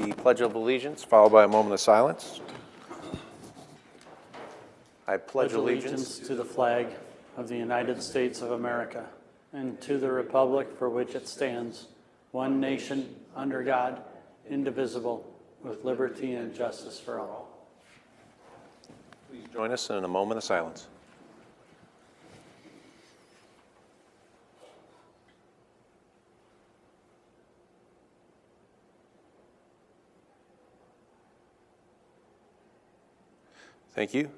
the Pledge of Allegiance, followed by a moment of silence. I pledge allegiance to the flag of the United States of America and to the republic for which it stands, one nation, under God, indivisible, with liberty and justice for all. Please join us in a moment of silence. Thank you.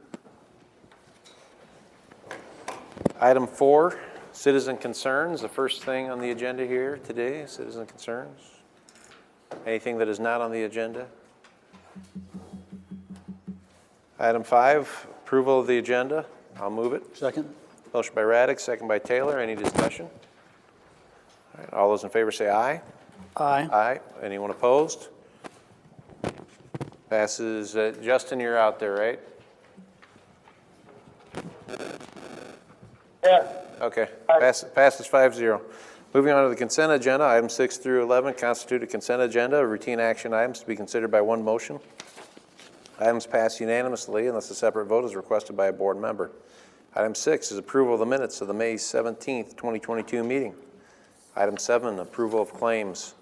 Item 4, citizen concerns. The first thing on the agenda here today, citizen concerns. Anything that is not on the agenda? Item 5, approval of the agenda. I'll move it. Second. Motion by Raddick, second by Taylor. Any discussion? All right, all those in favor say aye. Aye. Aye. Anyone opposed? Passes. Justin, you're out there, right? Yeah. Okay. Passes 5-0. Moving on to the consent agenda, items 6 through 11 constitute a consent agenda, routine action items to be considered by one motion. Items pass unanimously unless a separate vote is requested by a board member. Item 6 is approval of the minutes of the May 17th, 2022 meeting. Item 7, approval of claims.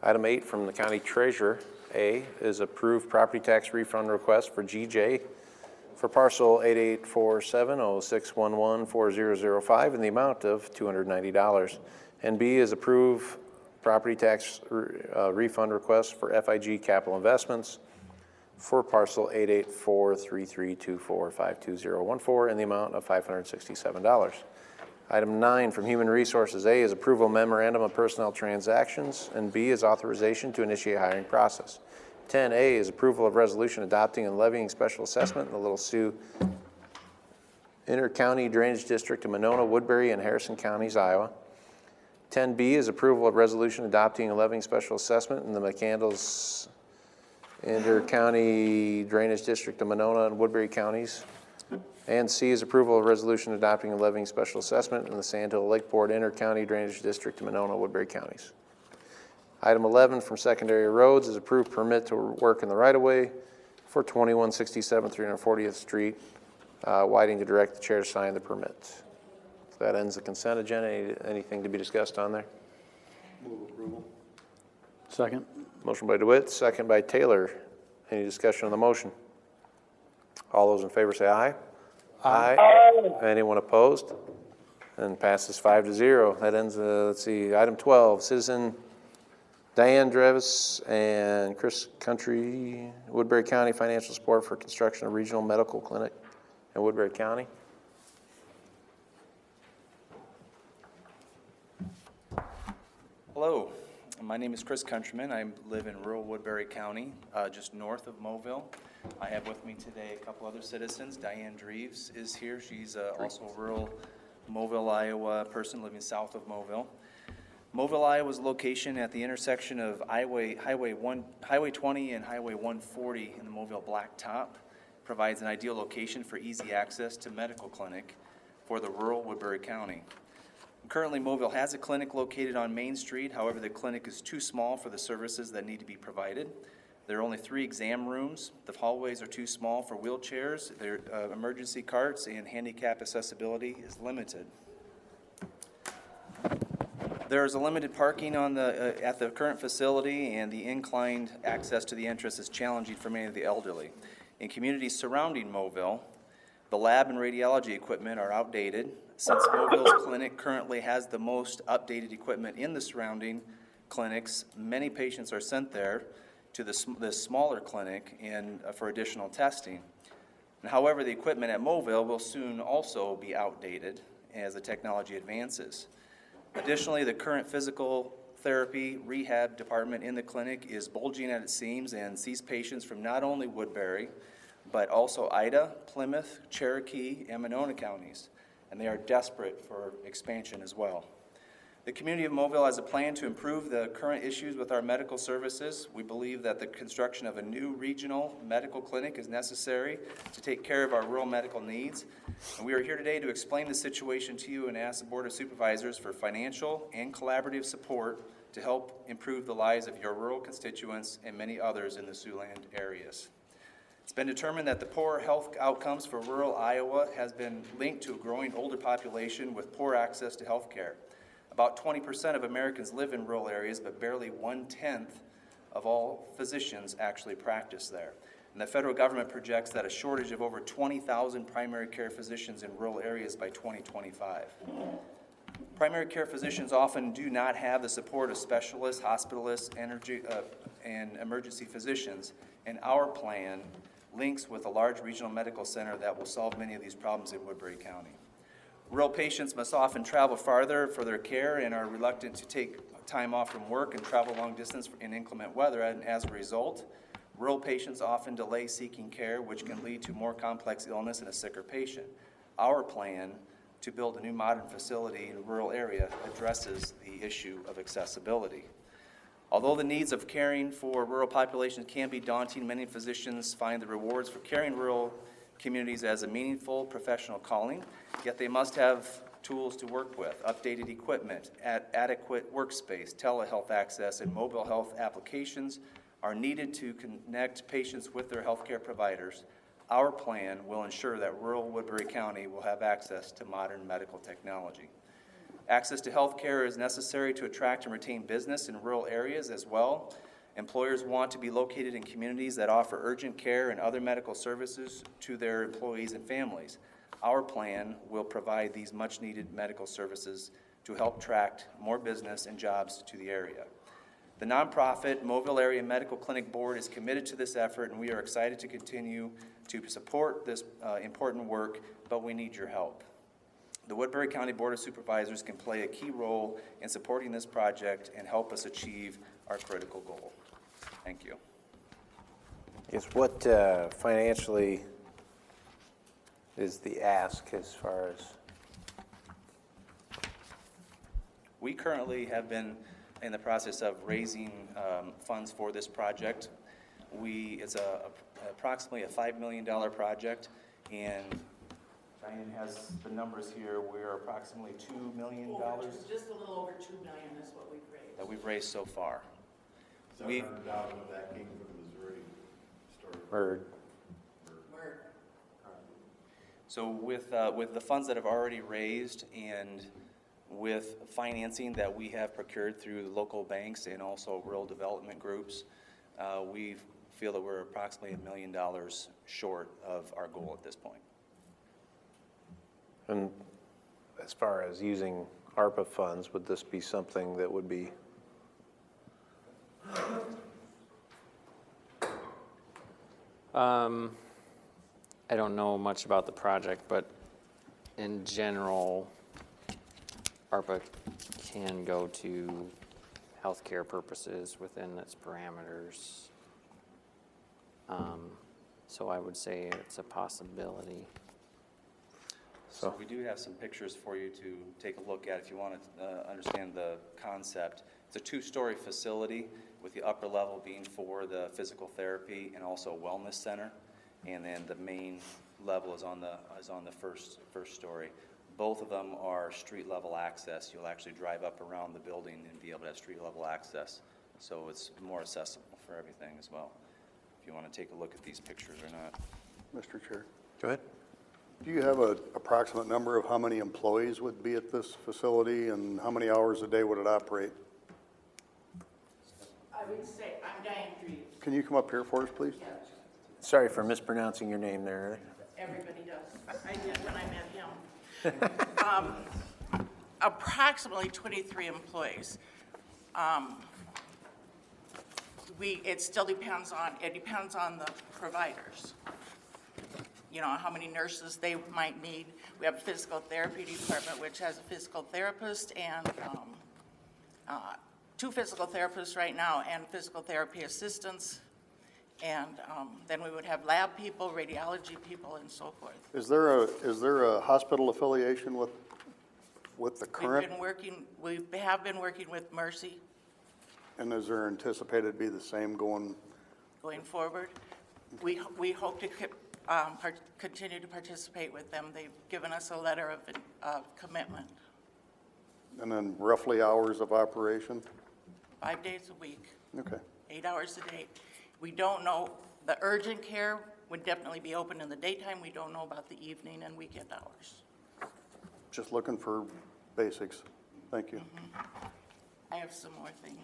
Item 8 from the county treasurer, A, is approved property tax refund request for GJ for parcel 884706114005 in the amount of $290. And B is approve property tax refund request for FIG Capital Investments for parcel 8843324520014 in the amount of $567. Item 9 from Human Resources, A is approval memorandum of personnel transactions, and B is authorization to initiate hiring process. 10A is approval of resolution adopting and levying special assessment in the Little Sioux Inter-County Drainage District of Monona, Woodbury, and Harrison Counties, Iowa. 10B is approval of resolution adopting and levying special assessment in the McCandles Inter-County Drainage District of Monona and Woodbury counties. And C is approval of resolution adopting and levying special assessment in the Sandhill Lakeport Inter-County Drainage District of Monona, Woodbury counties. Item 11 from Secondary Roads is approved permit to work in the right-of-way for 2167 340th Street. Whiting to direct the chair to sign the permit. So that ends the consent agenda. Anything to be discussed on there? Move approval. Second. Motion by DeWitt, second by Taylor. Any discussion on the motion? All those in favor say aye. Aye. Aye. Anyone opposed? And passes 5-0. That ends, let's see, item 12, citizen Diane Drevis and Chris Country, Woodbury County financial support for construction of regional medical clinic in Woodbury County. Hello, my name is Chris Countryman. I live in rural Woodbury County, just north of Moville. I have with me today a couple other citizens. Diane Dreves is here. She's also a rural Moville, Iowa person living south of Moville. Moville, Iowa's location at the intersection of Highway 20 and Highway 140 in the Moville Blacktop provides an ideal location for easy access to medical clinic for the rural Woodbury County. Currently, Moville has a clinic located on Main Street. However, the clinic is too small for the services that need to be provided. There are only 3 exam rooms. The hallways are too small for wheelchairs. Their emergency carts and handicap accessibility is limited. There is a limited parking on at the current facility, and the inclined access to the entrance is challenging for many of the elderly. In communities surrounding Moville, the lab and radiology equipment are outdated. Since Moville's clinic currently has the most updated equipment in the surrounding clinics, many patients are sent there to the smaller clinic for additional testing. And however, the equipment at Moville will soon also be outdated as the technology advances. Additionally, the current physical therapy rehab department in the clinic is bulging at its seams and sees patients from not only Woodbury, but also Ida, Plymouth, Cherokee, and Monona counties, and they are desperate for expansion as well. The community of Moville has a plan to improve the current issues with our medical services. We believe that the construction of a new regional medical clinic is necessary to take care of our rural medical needs. And we are here today to explain the situation to you and ask the Board of Supervisors for financial and collaborative support to help improve the lives of your rural constituents and many others in the Siouxland areas. It's been determined that the poor health outcomes for rural Iowa has been linked to a growing older population with poor access to health care. About 20% of Americans live in rural areas, but barely 1/10 of all physicians actually practice there. And the federal government projects that a shortage of over 20,000 primary care physicians in rural areas by 2025. Primary care physicians often do not have the support of specialists, hospitalists, and emergency physicians, and our plan links with a large regional medical center that will solve many of these problems in Woodbury County. Rural patients must often travel farther for their care and are reluctant to take time off from work and travel long distance in inclement weather, and as a result, rural patients often delay seeking care, which can lead to more complex illness in a sicker patient. Our plan to build a new modern facility in a rural area addresses the issue of accessibility. Although the needs of caring for rural populations can be daunting, many physicians find the rewards for caring rural communities as a meaningful professional calling, yet they must have tools to work with, updated equipment, adequate workspace, telehealth access, and mobile health applications are needed to connect patients with their healthcare providers. Our plan will ensure that rural Woodbury County will have access to modern medical technology. Access to health care is necessary to attract and retain business in rural areas as well. Employers want to be located in communities that offer urgent care and other medical services to their employees and families. Our plan will provide these much-needed medical services to help attract more business and jobs to the area. The nonprofit Mobile Area Medical Clinic Board is committed to this effort, and we are excited to continue to support this important work, but we need your help. The Woodbury County Board of Supervisors can play a key role in supporting this project and help us achieve our critical goal. Thank you. Is what financially is the ask as far as? We currently have been in the process of raising funds for this project. It's approximately a $5 million project, and Diane has the numbers here. We're approximately $2 million Just a little over $2 million is what we've raised. that we've raised so far. 700,000 of that came from the Missouri story. Or Word. So with the funds that have already raised and with financing that we have procured through local banks and also rural development groups, we feel that we're approximately $1 million short of our goal at this point. And as far as using ARPA funds, would this be something that would be? I don't know much about the project, but in general, ARPA can go to healthcare purposes within its parameters. So I would say it's a possibility. So we do have some pictures for you to take a look at if you want to understand the concept. It's a two-story facility with the upper level being for the physical therapy and also a wellness center, and then the main level is on the first story. Both of them are street level access. You'll actually drive up around the building and be able to have street level access, so it's more accessible for everything as well. If you want to take a look at these pictures or not. Mr. Chair, Go ahead. do you have an approximate number of how many employees would be at this facility and how many hours a day would it operate? I would say, I'm Diane Dreves. Can you come up here for us, please? Yeah, Sorry for mispronouncing your name there. everybody does. I did when I met him. Approximately 23 employees. It still depends on the providers. You know, how many nurses they might need. We have a physical therapy department, which has a physical therapist and 2 physical therapists right now and physical therapy assistants. And then we would have lab people, radiology people, and so forth. Is there a hospital affiliation with the current? We have been working with Mercy And is there anticipated to be the same going? forward. We hope to continue to participate with them. They've given us a letter of commitment. And then roughly hours of operation? 5 days a week, Okay. 8 hours a day. We don't know, the urgent care would definitely be open in the daytime. We don't know about the evening and weekend hours. Just looking for basics. Thank you. I have some more things.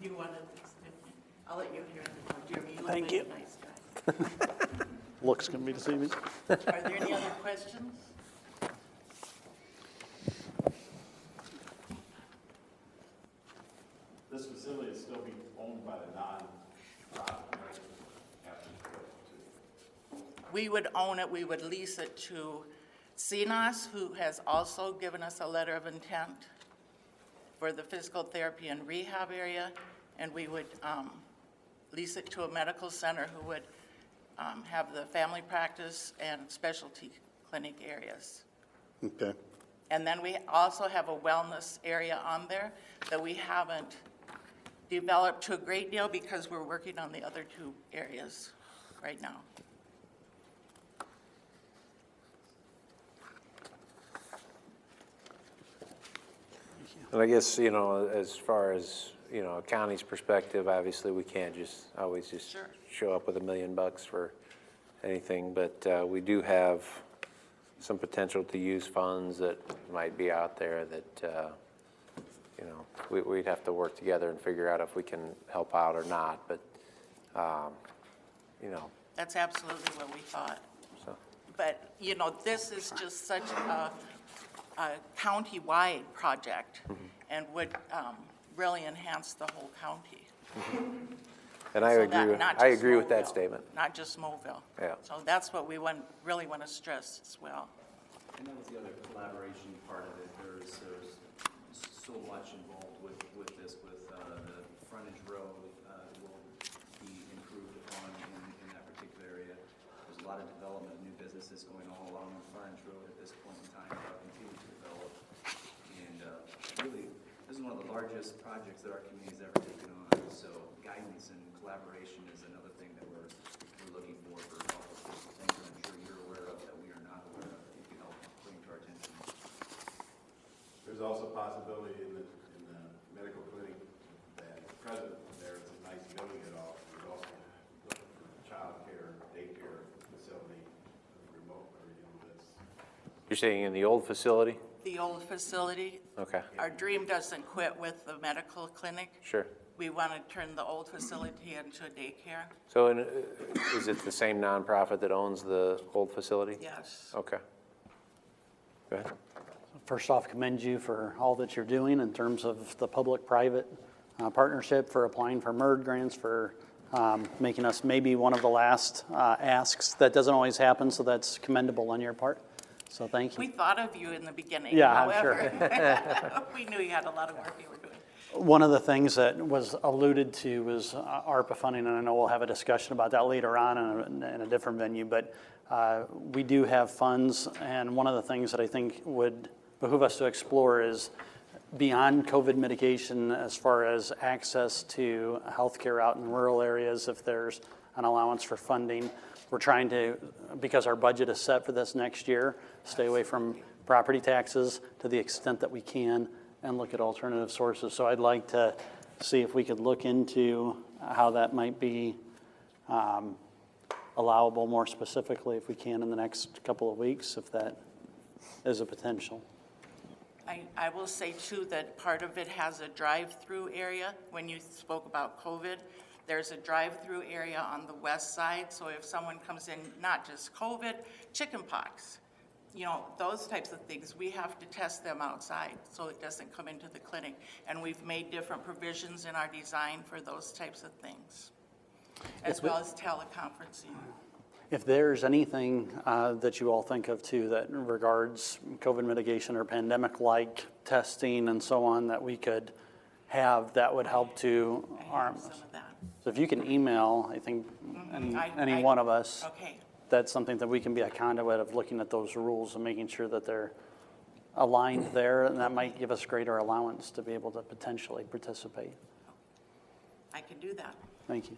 You wanted this, didn't you? I'll let you hear it. Jeremy, you look Thank like you. a nice guy. Looks can be deceiving. Are there any other questions? This facility is still being owned by the non-profit after too. We would own it, we would lease it to CNOS, who has also given us a letter of intent for the physical therapy and rehab area, and we would lease it to a medical center who would have the family practice and specialty clinic areas. Okay. And then we also have a wellness area on there that we haven't developed to a great deal because we're working on the other two areas right now. And I guess, as far as, a county's perspective, obviously, we can't just always just Sure. show up with $1 million for anything, but we do have some potential to use funds that might be out there that, we'd have to work together and figure out if we can help out or not, but, That's absolutely what we thought. so. But, this is just such a county-wide project and would really enhance the whole county. And I So agree that- with, not I just agree with that Mobile, statement. Not just Mobile. Yeah. So that's what we really want to stress as well. And that was the other collaboration part of it. There's so much involved with this, with the frontage road will be improved upon in that particular area. There's a lot of development, new businesses going all along the frontage road at this point in time, that will continue to develop. And really, this is one of the largest projects that our community's ever taken on. So guidance and collaboration is another thing that we're looking for all of these things that I'm sure you're aware of that we are not aware of, that you can help bring to our attention. There's also a possibility in the medical clinic that present there is a nice building at all. There's also looking for child care, daycare facility, remote, or that's. You're saying in the old facility? The old facility, Okay, our dream doesn't quit with the medical clinic. sure. We want to turn the old facility into a daycare. So is it the same nonprofit that owns the old facility? Yes. Okay. Go ahead. First off, commend you for all that you're doing in terms of the public-private partnership, for applying for MERD grants, for making us maybe one of the last asks. That doesn't always happen, so that's commendable on your part. So thank you. We thought of you in the beginning. Yeah, I'm sure. However, we knew you had a lot of work you were doing. One of the things that was alluded to was ARPA funding, and I know we'll have a discussion about that later on in a different venue, but we do have funds, and one of the things that I think would behoove us to explore is beyond COVID mitigation as far as access to healthcare out in rural areas, if there's an allowance for funding. We're trying to, because our budget is set for this next year, stay away from property taxes to the extent that we can and look at alternative sources. So I'd like to see if we could look into how that might be allowable more specifically if we can in the next couple of weeks, if that is a potential. I will say too that part of it has a drive-through area. When you spoke about COVID, there's a drive-through area on the west side. So if someone comes in, not just COVID, chickenpox, those types of things, we have to test them outside so it doesn't come into the clinic. And we've made different provisions in our design for those types of things, as well as teleconferencing. If there's anything that you all think of too that regards COVID mitigation or pandemic-like testing and so on that we could have that would help to arm Some us. of that. So if you can email, I think, any one of us, Okay. that's something that we can be a conduit of looking at those rules and making sure that they're aligned there, and that might give us greater allowance to be able to potentially participate. I can do that. Thank you.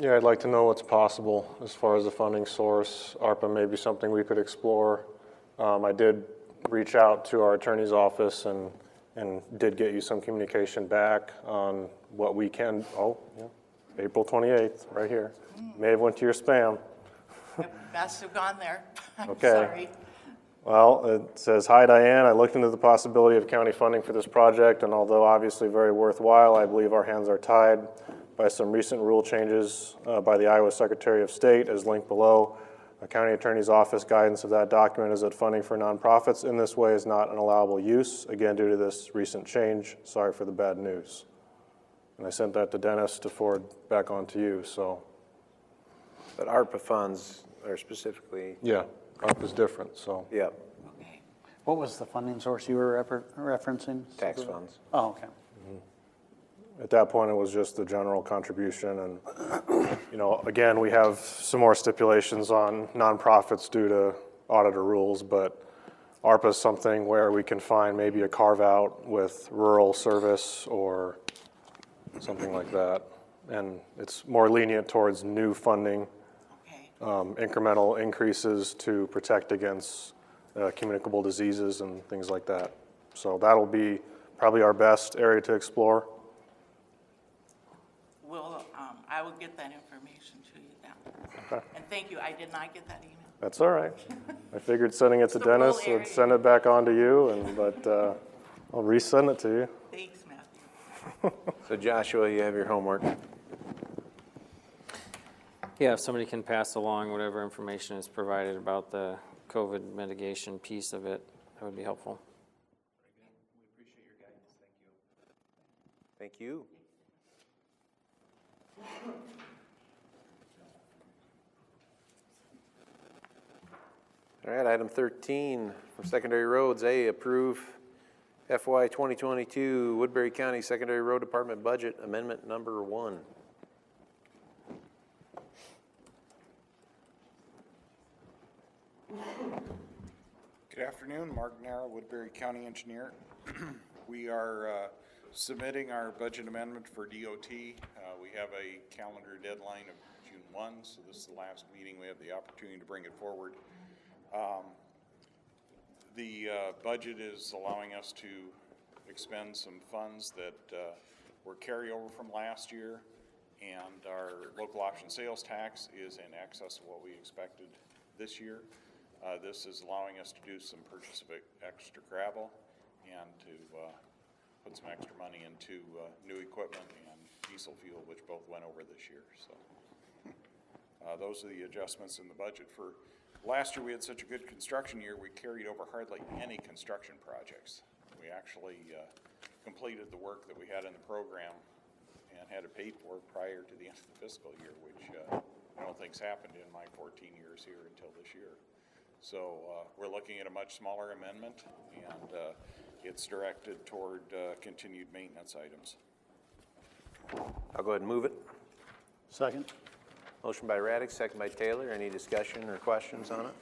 Yeah, I'd like to know what's possible as far as the funding source. ARPA may be something we could explore. I did reach out to our attorney's office and and did get you some communication back on what we can, April 28th, right here. May have went to your spam. It must have gone there. I'm Okay. sorry. Well, it says, "Hi Diane, I looked into the possibility of county funding for this project, and although obviously very worthwhile, I believe our hands are tied by some recent rule changes by the Iowa Secretary of State, as linked below. The county attorney's office guidance of that document is that funding for nonprofits in this way is not an allowable use, again due to this recent change. Sorry for the bad news." And I sent that to Dennis to forward back on to you, so. But ARPA funds are specifically, Yeah, ARP is different, so. yeah, What was the funding source you were referencing? tax funds. Oh, okay. At that point, it was just the general contribution, and, again, we have some more stipulations on nonprofits due to auditor rules, but ARPA is something where we can find maybe a carve-out with rural service or something like that. And it's more lenient towards new funding, Okay. incremental increases to protect against communicable diseases and things like that. So that'll be probably our best area to explore. I will get that information to you now. Okay. And thank you, I did not get that email. That's all right. I figured sending it to It's the rural Dennis would area. send it back on to you, but I'll resend it to you. Thanks, Matthew. So Joshua, you have your homework. Yeah, if somebody can pass along whatever information is provided about the COVID mitigation piece of it, that would be helpful. We appreciate your guidance. Thank you. Thank you. All right, item 13 from Secondary Roads. A, approve FY 2022 Woodbury County Secondary Road Department Budget Amendment Number 1. Good afternoon, Mark Nara, Woodbury County Engineer. We are submitting our budget amendment for DOT. We have a calendar deadline of June 1, so this is the last meeting. We have the opportunity to bring it forward. The budget is allowing us to expend some funds that were carryover from last year, and our local option sales tax is in excess of what we expected this year. This is allowing us to do some purchase of extra gravel and to put some extra money into new equipment and diesel fuel, which both went over this year. So those are the adjustments in the budget. For last year, we had such a good construction year, we carried over hardly any construction projects. We actually completed the work that we had in the program and had it paid for prior to the end of the fiscal year, which I don't think's happened in my 14 years here until this year. So we're looking at a much smaller amendment, and it's directed toward continued maintenance items. I'll go ahead and move it. Second? Motion by Raddick, second by Taylor. Any discussion or questions on it?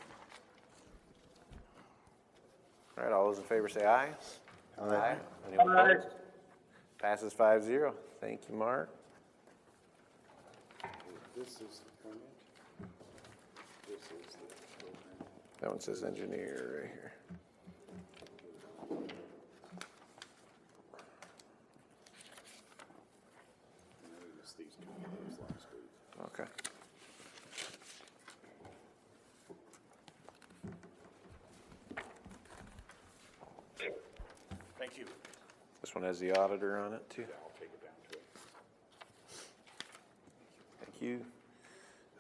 All right, all those in favor say aye. Aye. Anyone opposed? Passes 5-0. Thank you, Mark. This is the permit. This is the program. That one says engineer right here. These two items last week. Okay. Thank you. This one has the auditor on it too. I'll take it down to it. Thank you.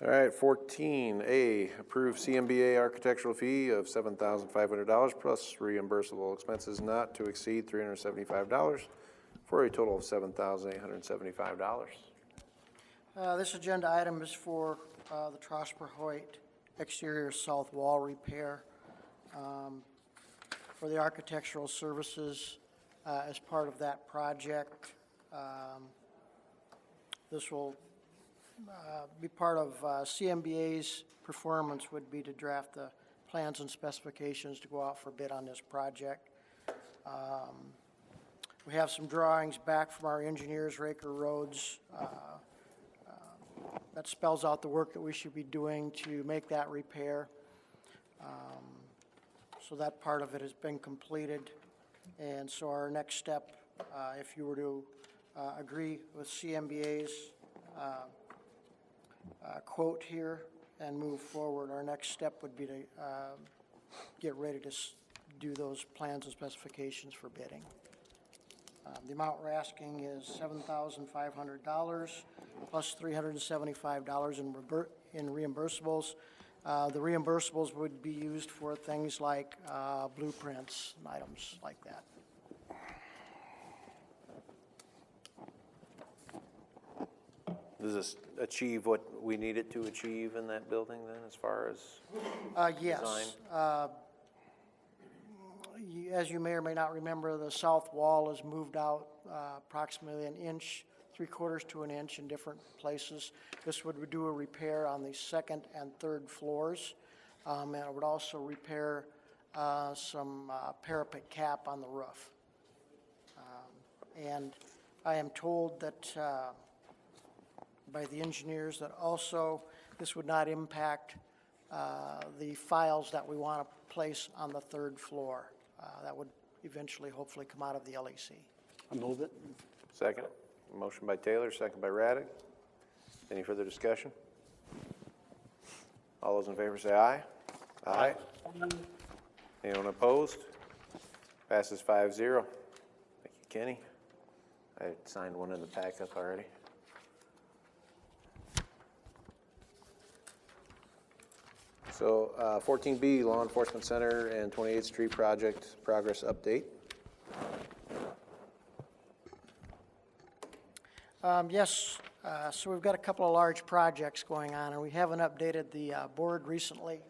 All right, 14A, approve CMBA architectural fee of $7,500 plus reimbursable expenses not to exceed $375 for a total of $7,875. This agenda item is for the Trosper Hoyt exterior south wall repair for the architectural services as part of that project. This will be part of CMBA's performance would be to draft the plans and specifications to go out for bid on this project. We have some drawings back from our engineers, Raker Roads, that spells out the work that we should be doing to make that repair. So that part of it has been completed. And so our next step, if you were to agree with CMBA's quote here and move forward, our next step would be to get ready to do those plans and specifications for bidding. The amount we're asking is $7,500 plus $375 in reimbursables. The reimbursables would be used for things like blueprints and items like that. Does this achieve what we need it to achieve in that building then, as far as Yes. design? As you may or may not remember, the south wall is moved out approximately an inch, 3/4 to an inch in different places. This would do a repair on the second and third floors, and it would also repair some parapet cap on the roof. And I am told that by the engineers that also this would not impact the files that we want to place on the third floor. That would eventually, hopefully, come out of the LEC. I move it. Second. Motion by Taylor, second by Raddick. Any further discussion? All those in favor say aye. Aye. Anyone opposed? Passes 5-0. Thank you, Kenny. I signed one in the packet already. So 14B, Law Enforcement Center and 28th Street Project Progress Update. Yes, so we've got a couple of large projects going on, and we haven't updated the board recently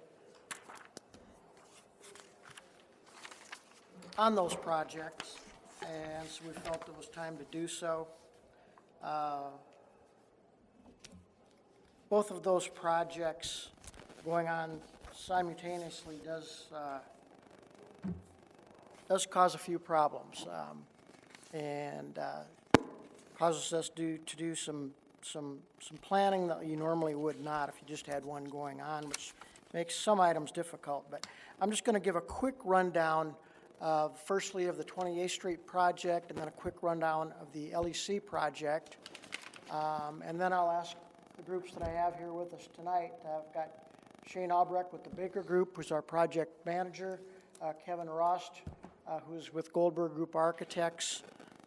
on those projects, and so we felt it was time to do so. Both of those projects going on simultaneously does cause a few problems, and causes us to do some planning that you normally would not if you just had one going on, which makes some items difficult. But I'm just going to give a quick rundown firstly of the 28th Street project, and then a quick rundown of the LEC project, and then I'll ask the groups that I have here with us tonight. I've got Shane Albrecht with the Baker Group, who's our project manager, Kevin Rost, who's with Goldberg Group Architects,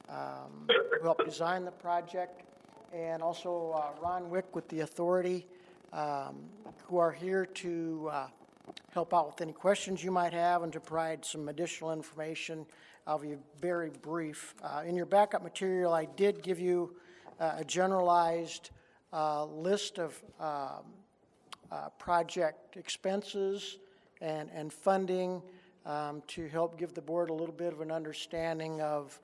who helped design the project, and also Ron Wick with the Authority, who are here to help out with any questions you might have and to provide some additional information. I'll be very brief. In your backup material, I did give you a generalized list of project expenses and funding to help give the board a little bit of an understanding of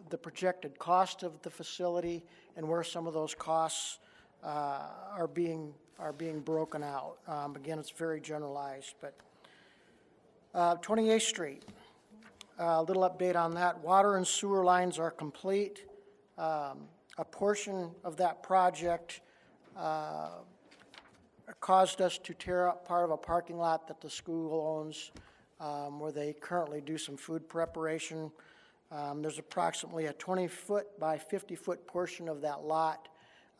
the projected cost of the facility and where some of those costs are being broken out. Again, it's very generalized, but 28th Street, a little update on that. Water and sewer lines are complete. A portion of that project caused us to tear up part of a parking lot that the school owns, where they currently do some food preparation. There's approximately a 20-foot by 50-foot portion of that lot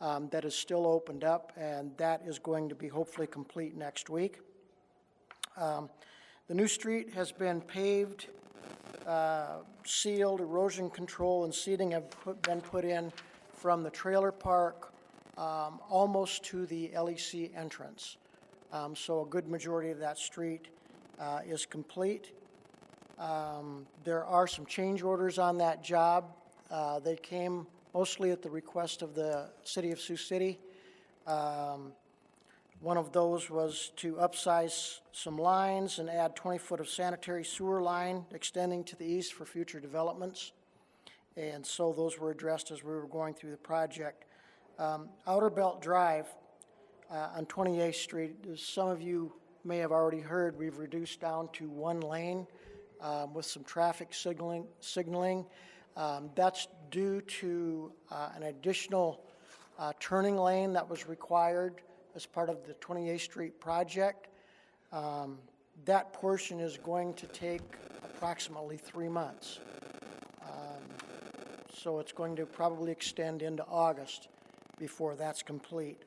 that is still opened up, and that is going to be hopefully complete next week. The new street has been paved, sealed, erosion control and seeding have been put in from the trailer park almost to the LEC entrance. So a good majority of that street is complete. There are some change orders on that job. They came mostly at the request of the City of Sioux City. One of those was to upsize some lines and add 20 foot of sanitary sewer line extending to the east for future developments. And so those were addressed as we were going through the project. Outer Belt Drive on 28th Street, as some of you may have already heard, we've reduced down to one lane with some traffic signaling. That's due to an additional turning lane that was required as part of the 28th Street project. that portion is going to take approximately 3 months. So it's going to probably extend into August before that's complete.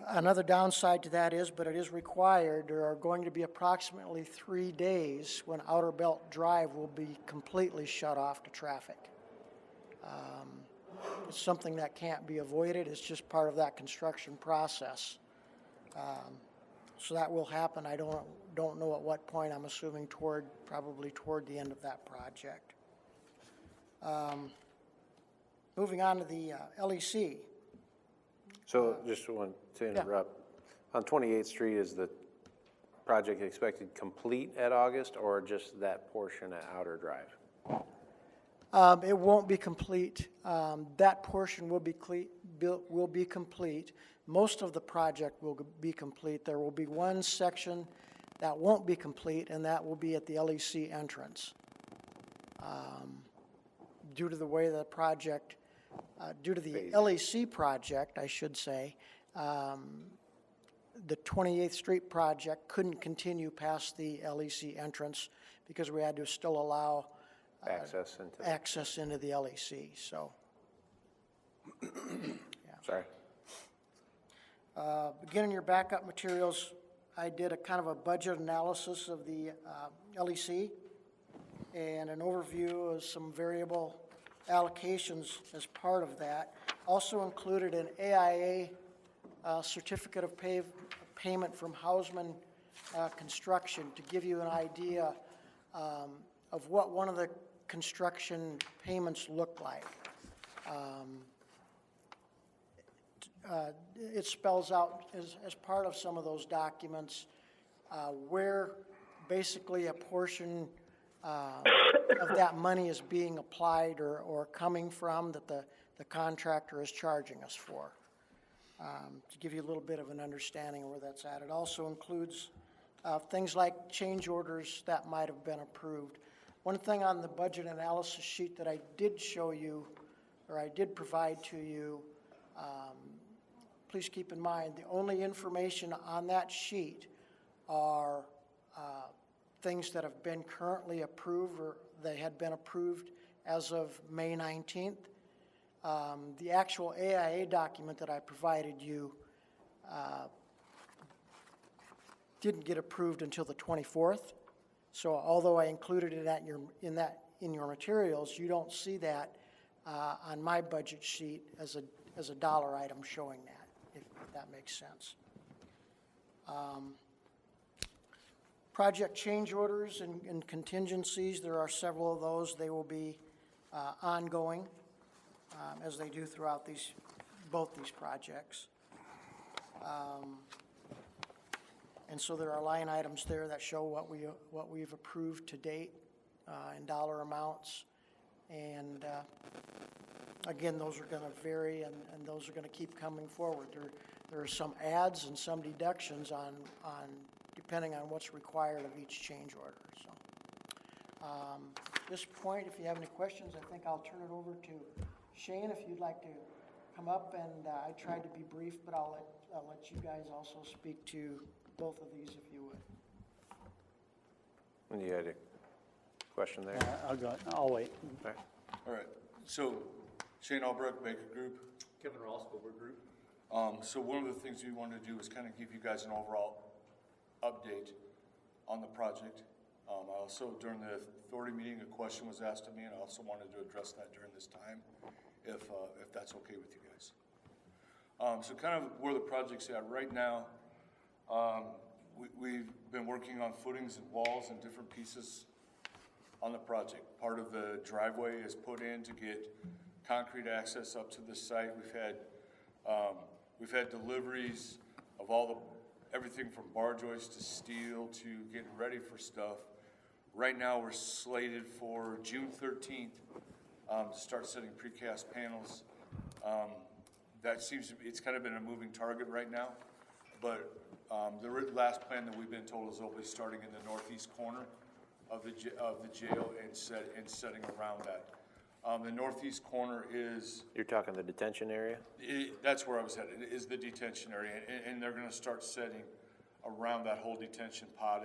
Another downside to that is, but it is required, there are going to be approximately 3 days when Outer Belt Drive will be completely shut off to traffic. It's something that can't be avoided. It's just part of that construction process. So that will happen. I don't know at what point. I'm assuming probably toward the end of that project. Moving on to the LEC. So just want to interrupt. On 28th Street, is the project expected complete at August or just that portion at Outer Drive? It won't be complete. That portion will be complete. Most of the project will be complete. There will be one section that won't be complete, and that will be at the LEC entrance. Due to the way the project, due to the LEC project, I should say, the 28th Street project couldn't continue past the LEC entrance because we had to still allow access into the LEC, so. Sorry. Again, in your backup materials, I did a kind of a budget analysis of the LEC and an overview of some variable allocations as part of that. Also included an AIA certificate of payment from Hausman Construction to give you an idea of what one of the construction payments look like. It spells out as part of some of those documents where basically a portion of that money is being applied or coming from that the contractor is charging us for. To give you a little bit of an understanding of where that's at. It also includes things like change orders that might have been approved. One thing on the budget analysis sheet that I did show you, or I did provide to you, please keep in mind, the only information on that sheet are things that have been currently approved or they had been approved as of May 19th. The actual AIA document that I provided you didn't get approved until the 24th. So although I included it in your materials, you don't see that on my budget sheet as a dollar item showing that, if that makes sense. Project change orders and contingencies, there are several of those. They will be ongoing as they do throughout both these projects. And so there are line items there that show what we've approved to date in dollar amounts. And again, those are going to vary and those are going to keep coming forward. There are some adds and some deductions on depending on what's required of each change order. So at this point, if you have any questions, I think I'll turn it over to Shane, if you'd like to come up. And I tried to be brief, but I'll let you guys also speak to both of these if you would. And you had a question there? I'll wait. All right, so Shane Albrecht, Baker Group. Kevin Ross, Goldberg Group. So one of the things we wanted to do is kind of give you guys an overall update on the project. Also, during the authority meeting, a question was asked of me, and I also wanted to address that during this time, if that's okay with you guys. So kind of where the project's at right now, we've been working on footings and walls and different pieces on the project. Part of the driveway is put in to get concrete access up to the site. We've had deliveries of everything from bar joists to steel to getting ready for stuff. Right now, we're slated for June 13th to start setting precast panels. That seems to be, it's kind of been a moving target right now, but the last plan that we've been told is they'll be starting in the northeast corner of the jail and setting around that. The northeast corner is... You're talking the detention area? That's where I was headed, is the detention area, and they're going to start setting around that whole detention pod.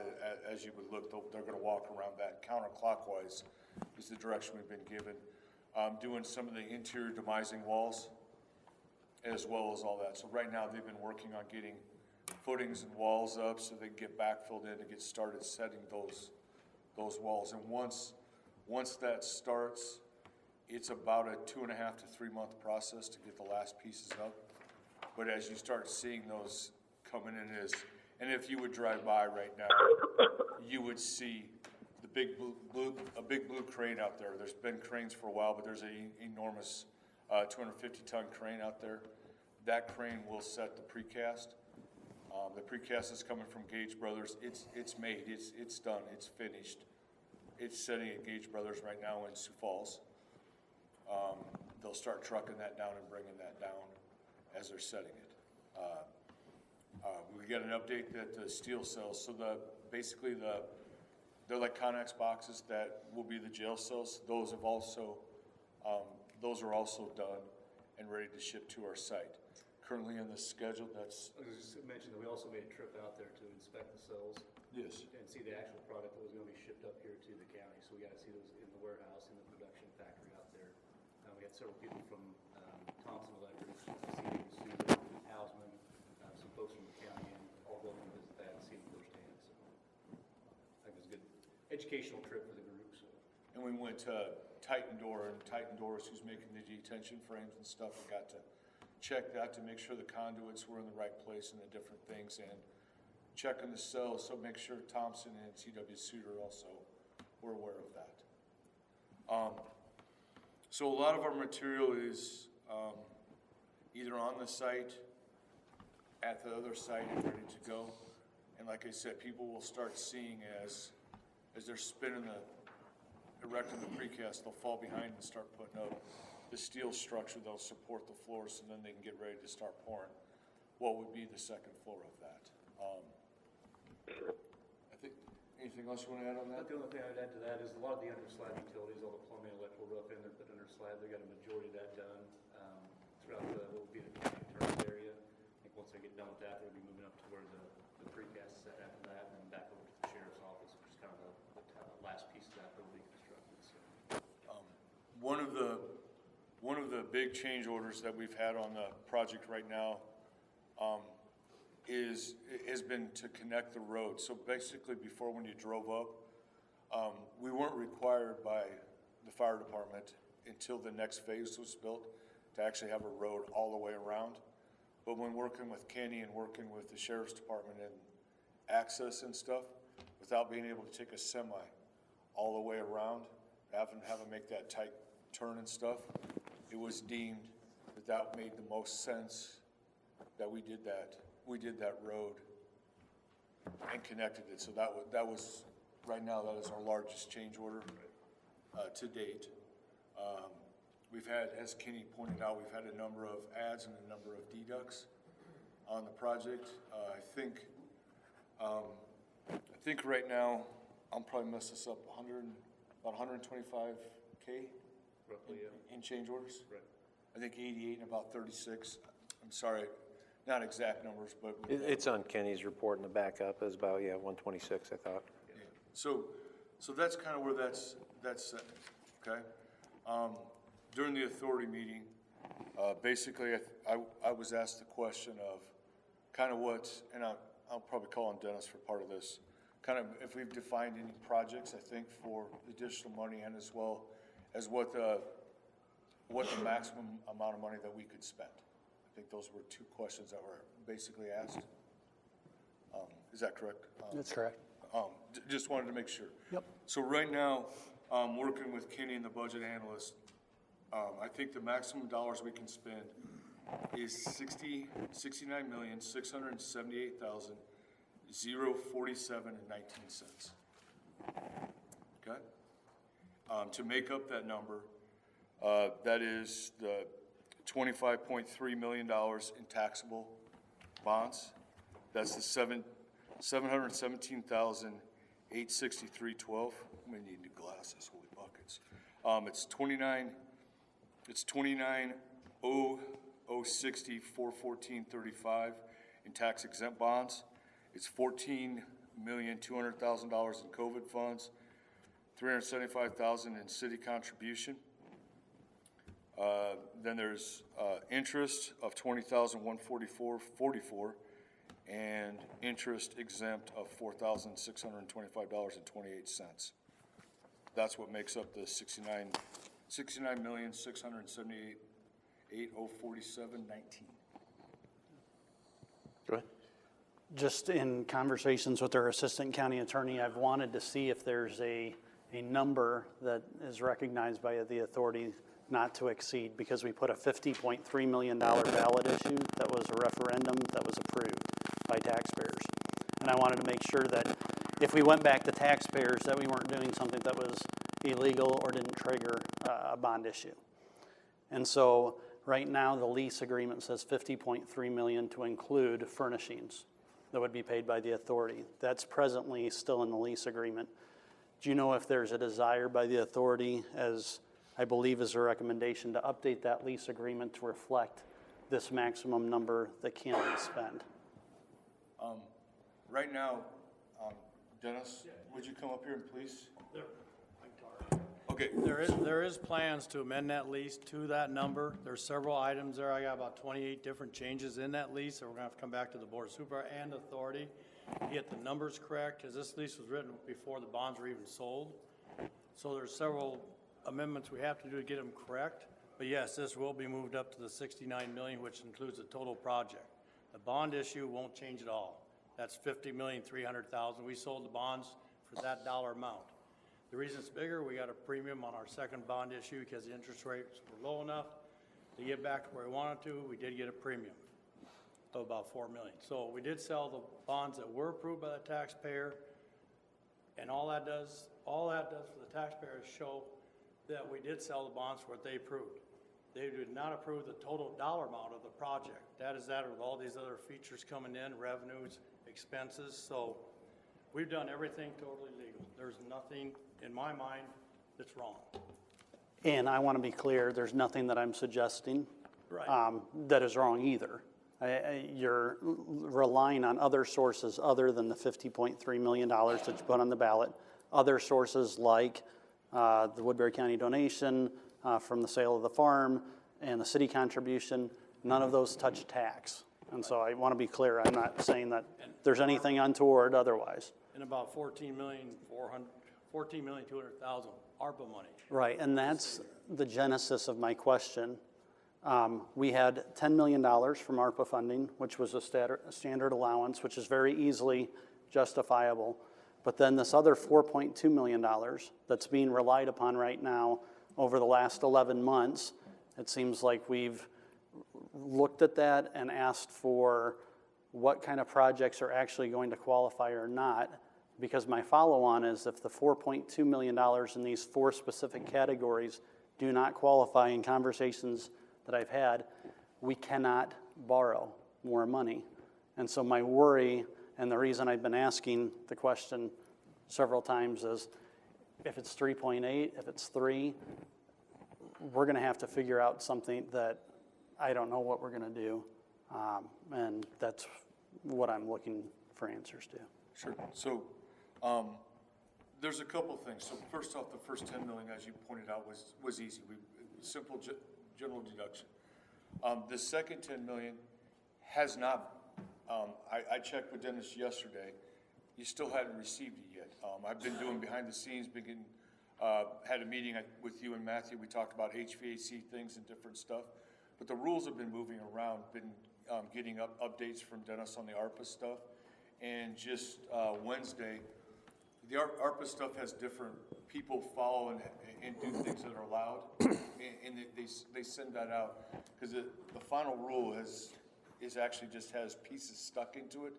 As you would look, they're gonna walk around that counterclockwise is the direction we've been given. Doing some of the interior demising walls as well as all that. So right now, they've been working on getting footings and walls up so they can get backfilled in to get started setting those walls. And once that starts, it's about a 2.5 to 3 month process to get the last pieces up. But as you start seeing those coming in, and if you would drive by right now, you would see the big blue crane out there. There's been cranes for a while, but there's an enormous 250-ton crane out there. That crane will set the precast. The precast is coming from Gage Brothers. It's made. It's done. It's finished. It's sitting at Gage Brothers right now in Sioux Falls. They'll start trucking that down and bringing that down as they're setting it. We got an update that the steel cells, so they're like Connex boxes that will be the jail cells. Those are also done and ready to ship to our site. Currently in the schedule, that's. I was just to mention that we also made a trip out there to inspect the cells. Yes. And see the actual product that was gonna be shipped up here to the county, so we got to see those in the warehouse, in the production factory out there. We had several people from Thompson Electric, CW Suter, Hausman, some folks from the county, and all going to visit that and see them firsthand, so. I think it was a good educational trip for the group, so. And we went to Titan Door, and Titan Doors, who's making the detention frames and stuff, we got to check that to make sure the conduits were in the right place and the different things, and checking the cells, so make sure Thompson and CW Suter also were aware of that. So a lot of our material is either on the site, at the other site, and ready to go. And like I said, people will start seeing as they're erecting the precast, they'll fall behind and start putting up the steel structure that'll support the floor, so then they can get ready to start pouring what would be the second floor of that. I think, anything else you want to add on that? The only thing I'd add to that is a lot of the underslab utilities, all the plumbing, electrical roof in, they're put under slab, they got a majority of that done throughout what will be the county attorney's area. I think once they get done with that, they'll be moving up to where the precast is set after that, and then back over to the sheriff's office, which is kind of the last piece of that that will be constructed, so. One of the big change orders that we've had on the project right now has been to connect the road. So basically, before when you drove up, we weren't required by the fire department until the next phase was built to actually have a road all the way around. But when working with Kenny and working with the sheriff's department and access and stuff, without being able to take a semi all the way around, having to make that tight turn and stuff, it was deemed that made the most sense that we did that road and connected it. So that was right now, that is our largest change order to date. We've had, as Kenny pointed out, we've had a number of adds and a number of deducts on the project. I think right now, I'll probably mess this up, about 125K Roughly, yeah. in change orders. Right. I think 88 and about 36. I'm sorry, not exact numbers, but. It's on Kenny's report in the backup, is about, 126, I thought. Yeah. So that's kind of where that's set, okay? During the authority meeting, basically, I was asked the question of kind of what, and I'll probably call on Dennis for part of this, kind of if we've defined any projects, I think, for additional money, and as well as what the maximum amount of money that we could spend. I think those were two questions that were basically asked. Is that correct? That's correct. Just wanted to make sure. Yep. So So right now, working with Kenny and the budget analyst, I think the maximum dollars we can spend is $69,678,047.19. Okay? To make up that number, that is the $25.3 million in taxable bonds. That's the $717,863.12. I'm gonna need new glasses, holy buckets. It's 29,060,414.35 in tax exempt bonds. It's $14,200,000 in COVID funds, $375,000 in city contribution. Then there's interest of $20,144.44 and interest exempt of $4,625.28. That's what makes up the $69,678,847.19. Go ahead. Just in conversations with our assistant county attorney, I've wanted to see if there's a number that is recognized by the authority not to exceed, because we put a $50.3 million ballot issue that was a referendum that was approved by taxpayers. And I wanted to make sure that if we went back to taxpayers, that we weren't doing something that was illegal or didn't trigger a bond issue. And so right now, the lease agreement says $50.3 million to include furnishings that would be paid by the authority. That's presently still in the lease agreement. Do you know if there's a desire by the authority, as I believe is a recommendation, to update that lease agreement to reflect this maximum number that can be spent? Right now, Dennis, would you come up here and please? Okay. There is plans to amend that lease to that number. There's several items there. I got about 28 different changes in that lease, so we're gonna have to come back to the Board of Supervisors and Authority to get the numbers correct, because this lease was written before the bonds were even sold. So there's several amendments we have to do to get them correct. But yes, this will be moved up to the 69 million, which includes the total project. The bond issue won't change at all. That's $50,300,000. We sold the bonds for that dollar amount. The reason it's bigger, we got a premium on our second bond issue because the interest rates were low enough to get back to where we wanted to. We did get a premium of about $4 million. So we did sell the bonds that were approved by the taxpayer, and all that does for the taxpayer is show that we did sell the bonds for what they approved. They did not approve the total dollar amount of the project. That is that with all these other features coming in, revenues, expenses. So we've done everything totally legal. There's nothing in my mind that's wrong. And I want to be clear, there's nothing that I'm suggesting that is wrong either. You're relying on other sources other than the $50.3 million that you put on the ballot. Other sources like the Woodbury County donation from the sale of the farm and the city contribution, none of those touch tax. And so I want to be clear, I'm not saying that there's anything untoward otherwise. And about $14,200,000 ARPA money. Right, and that's the genesis of my question. We had $10 million from ARPA funding, which was a standard allowance, which is very easily justifiable. But then this other $4.2 million that's being relied upon right now over the last 11 months, it seems like we've looked at that and asked for what kind of projects are actually going to qualify or not. Because my follow-on is if the $4.2 million in these 4 specific categories do not qualify in conversations that I've had, we cannot borrow more money. And so my worry, and the reason I've been asking the question several times, is if it's 3.8, if it's 3, we're going to have to figure out something that I don't know what we're going to do. And that's what I'm looking for answers to. Sure. So there's a couple of things. So first off, the first 10 million, as you pointed out, was easy. Simple general deduction. The second 10 million has not, I checked with Dennis yesterday. You still hadn't received it yet. I've been doing behind the scenes, had a meeting with you and Matthew. We talked about HVAC things and different stuff. But the rules have been moving around, been getting updates from Dennis on the ARPA stuff. And just Wednesday, the ARPA stuff has different people follow and do things that are allowed. And they send that out. Because the final rule is actually just has pieces stuck into it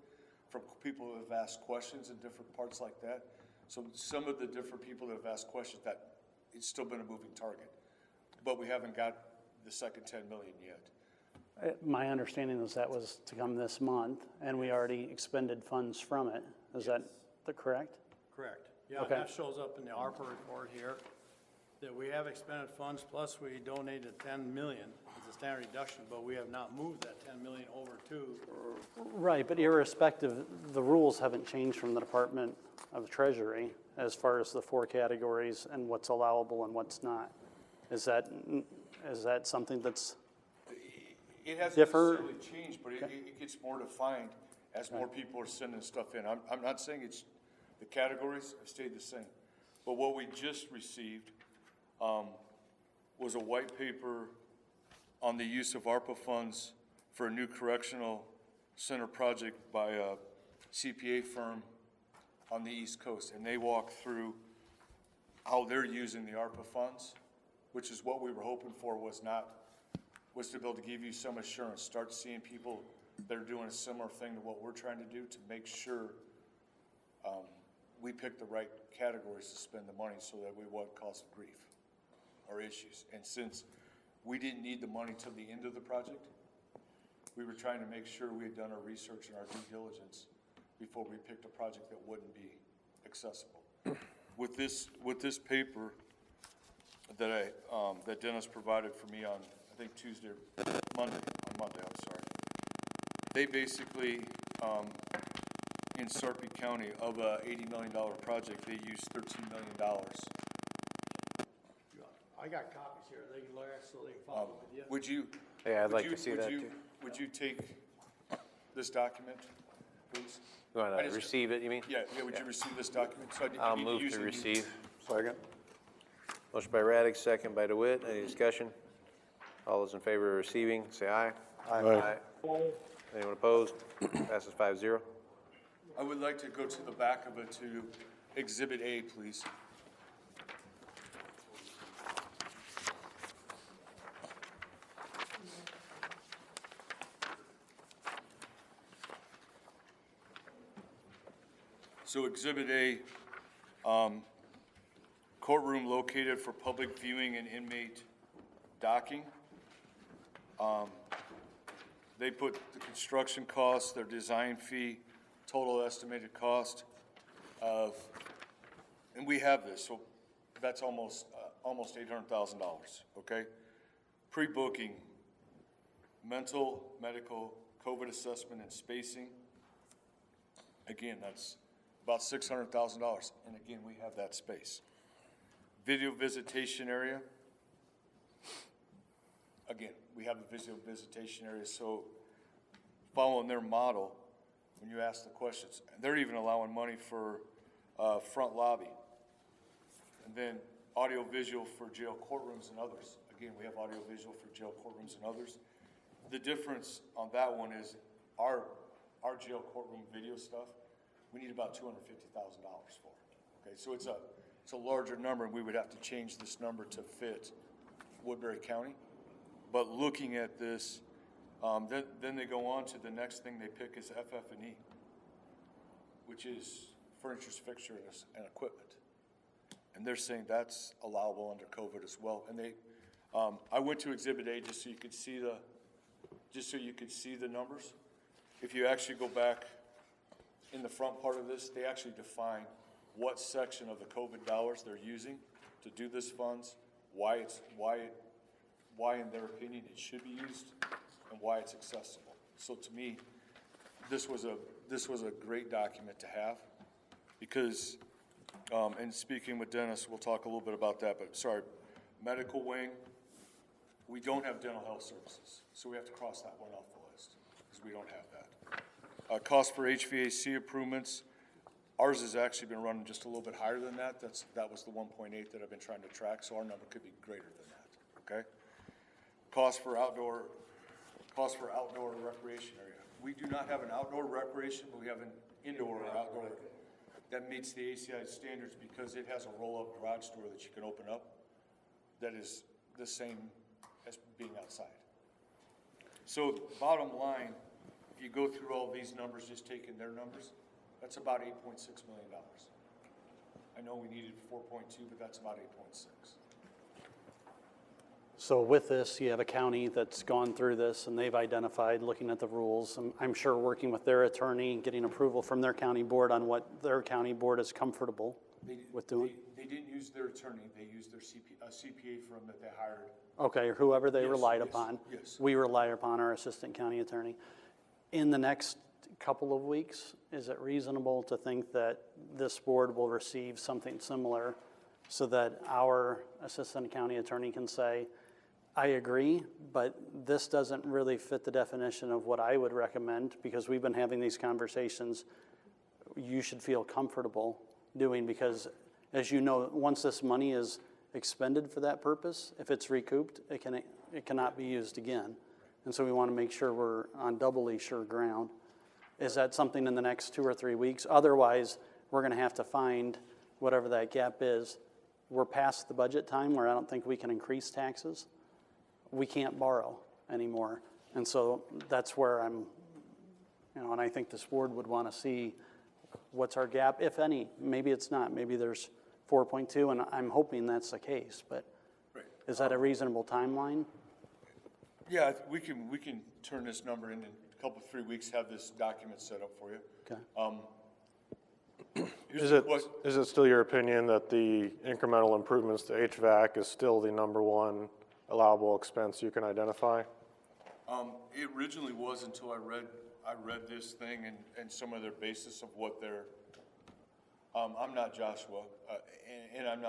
from people who have asked questions in different parts like that. So some of the different people that have asked questions, that it's still been a moving target. But we haven't got the second 10 million yet. My understanding is that was to come this month, and we already expended funds from it. Is that correct? Correct. Yeah, Okay. that shows up in the ARPA report here, that we have expended funds, plus we donated $10 million as a standard deduction, but we have not moved that $10 million over too. Right, but irrespective, the rules haven't changed from the Department of Treasury as far as the 4 categories and what's allowable and what's not. Is that something that's, It hasn't Differ- necessarily changed, but it gets more defined as more people are sending stuff in. I'm not saying the categories have stayed the same. But what we just received was a white paper on the use of ARPA funds for a new correctional center project by a CPA firm on the East Coast. And they walk through how they're using the ARPA funds, which is what we were hoping for, was to be able to give you some assurance, start seeing people that are doing a similar thing to what we're trying to do to make sure we pick the right categories to spend the money so that we won't cause grief or issues. And since we didn't need the money till the end of the project, we were trying to make sure we had done our research and our due diligence before we picked a project that wouldn't be accessible. With this paper that that Dennis provided for me on, I think Monday, I'm sorry. They basically, in Sarpy County, of a $80 million project, they used $13 million. I got copies here, they can learn so they can follow with you. Would you? Yeah, I'd would like you- to see would that you- too. Would you take this document, please? You want I to just- receive it, you mean? Yeah, would you receive this document? So I'll you need move use to it. receive. Second? Motion by Raddick, second by DeWitt. Any discussion? All those in favor of receiving, say aye. Aye. Anyone opposed? Passes 5-0. I would like to go to the back of it to Exhibit A, please. So Exhibit A, courtroom located for public viewing and inmate docking. They put the construction cost, their design fee, total estimated cost of, and we have this, so that's almost $800,000, okay? Pre-booking, mental, medical, COVID assessment and spacing. Again, that's about $600,000, and again, we have that space. Video visitation area. Again, we have the video visitation area, so following their model, when you ask the questions, they're even allowing money for front lobby. And then audio-visual for jail courtrooms and others. Again, we have audio-visual for jail courtrooms and others. The difference on that one is our jail courtroom video stuff, we need about $250,000 for. Okay, so it's a larger number, and we would have to change this number to fit Woodbury County. But looking at this, then they go on to the next thing they pick is FF&E, which is furniture, fixture, and equipment. And they're saying that's allowable under COVID as well. And they, I went to Exhibit A just so you could see the numbers. If you actually go back in the front part of this, they actually define what section of the COVID dollars they're using to do this funds, why in their opinion it should be used, and why it's accessible. So to me, this was a great document to have, because, and speaking with Dennis, we'll talk a little bit about that, but sorry, medical wing, we don't have dental health services, so we have to cross that one off the list, because we don't have that. Cost for HVAC improvements, ours has actually been running just a little bit higher than that. That was the 1.8 that I've been trying to track, so our number could be greater than that, okay? Cost for outdoor recreation area. We do not have an outdoor recreation, but we have an indoor or outdoor that meets the ACI standards because it has a roll-up garage door that you can open up that is the same as being outside. So bottom line, if you go through all these numbers, just taking their numbers, that's about $8.6 million. I know we needed 4.2, but that's about 8.6. so with this, you have a county that's gone through this and they've identified, looking at the rules, and I'm sure working with their attorney, getting approval from their county board on what their county board is comfortable with doing. They didn't use their attorney, they used their CPA firm that they hired. Okay, or whoever they Yes, relied yes, upon. yes. We rely upon our assistant county attorney. In the next couple of weeks, is it reasonable to think that this board will receive something similar so that our assistant county attorney can say, I agree, but this doesn't really fit the definition of what I would recommend, because we've been having these conversations, you should feel comfortable doing, because as you know, once this money is expended for that purpose, if it's recouped, it cannot be used again. And so we want to make sure we're on doubly sure ground. Is that something in the next 2 or 3 weeks? Otherwise, we're going to have to find whatever that gap is. We're past the budget time where I don't think we can increase taxes. We can't borrow anymore. And so that's where I'm, and I think this board would want to see what's our gap, if any. Maybe it's not. Maybe there's 4.2, and I'm hoping that's the case. But is that a reasonable timeline? Yeah, we can turn this number in a couple, 3 weeks, have this document set up for you. Okay. Is it still your opinion that the incremental improvements to HVAC is still the number one allowable expense you can identify? It originally was until I read this thing and some of their basis of what they're, I'm not Joshua, and I'm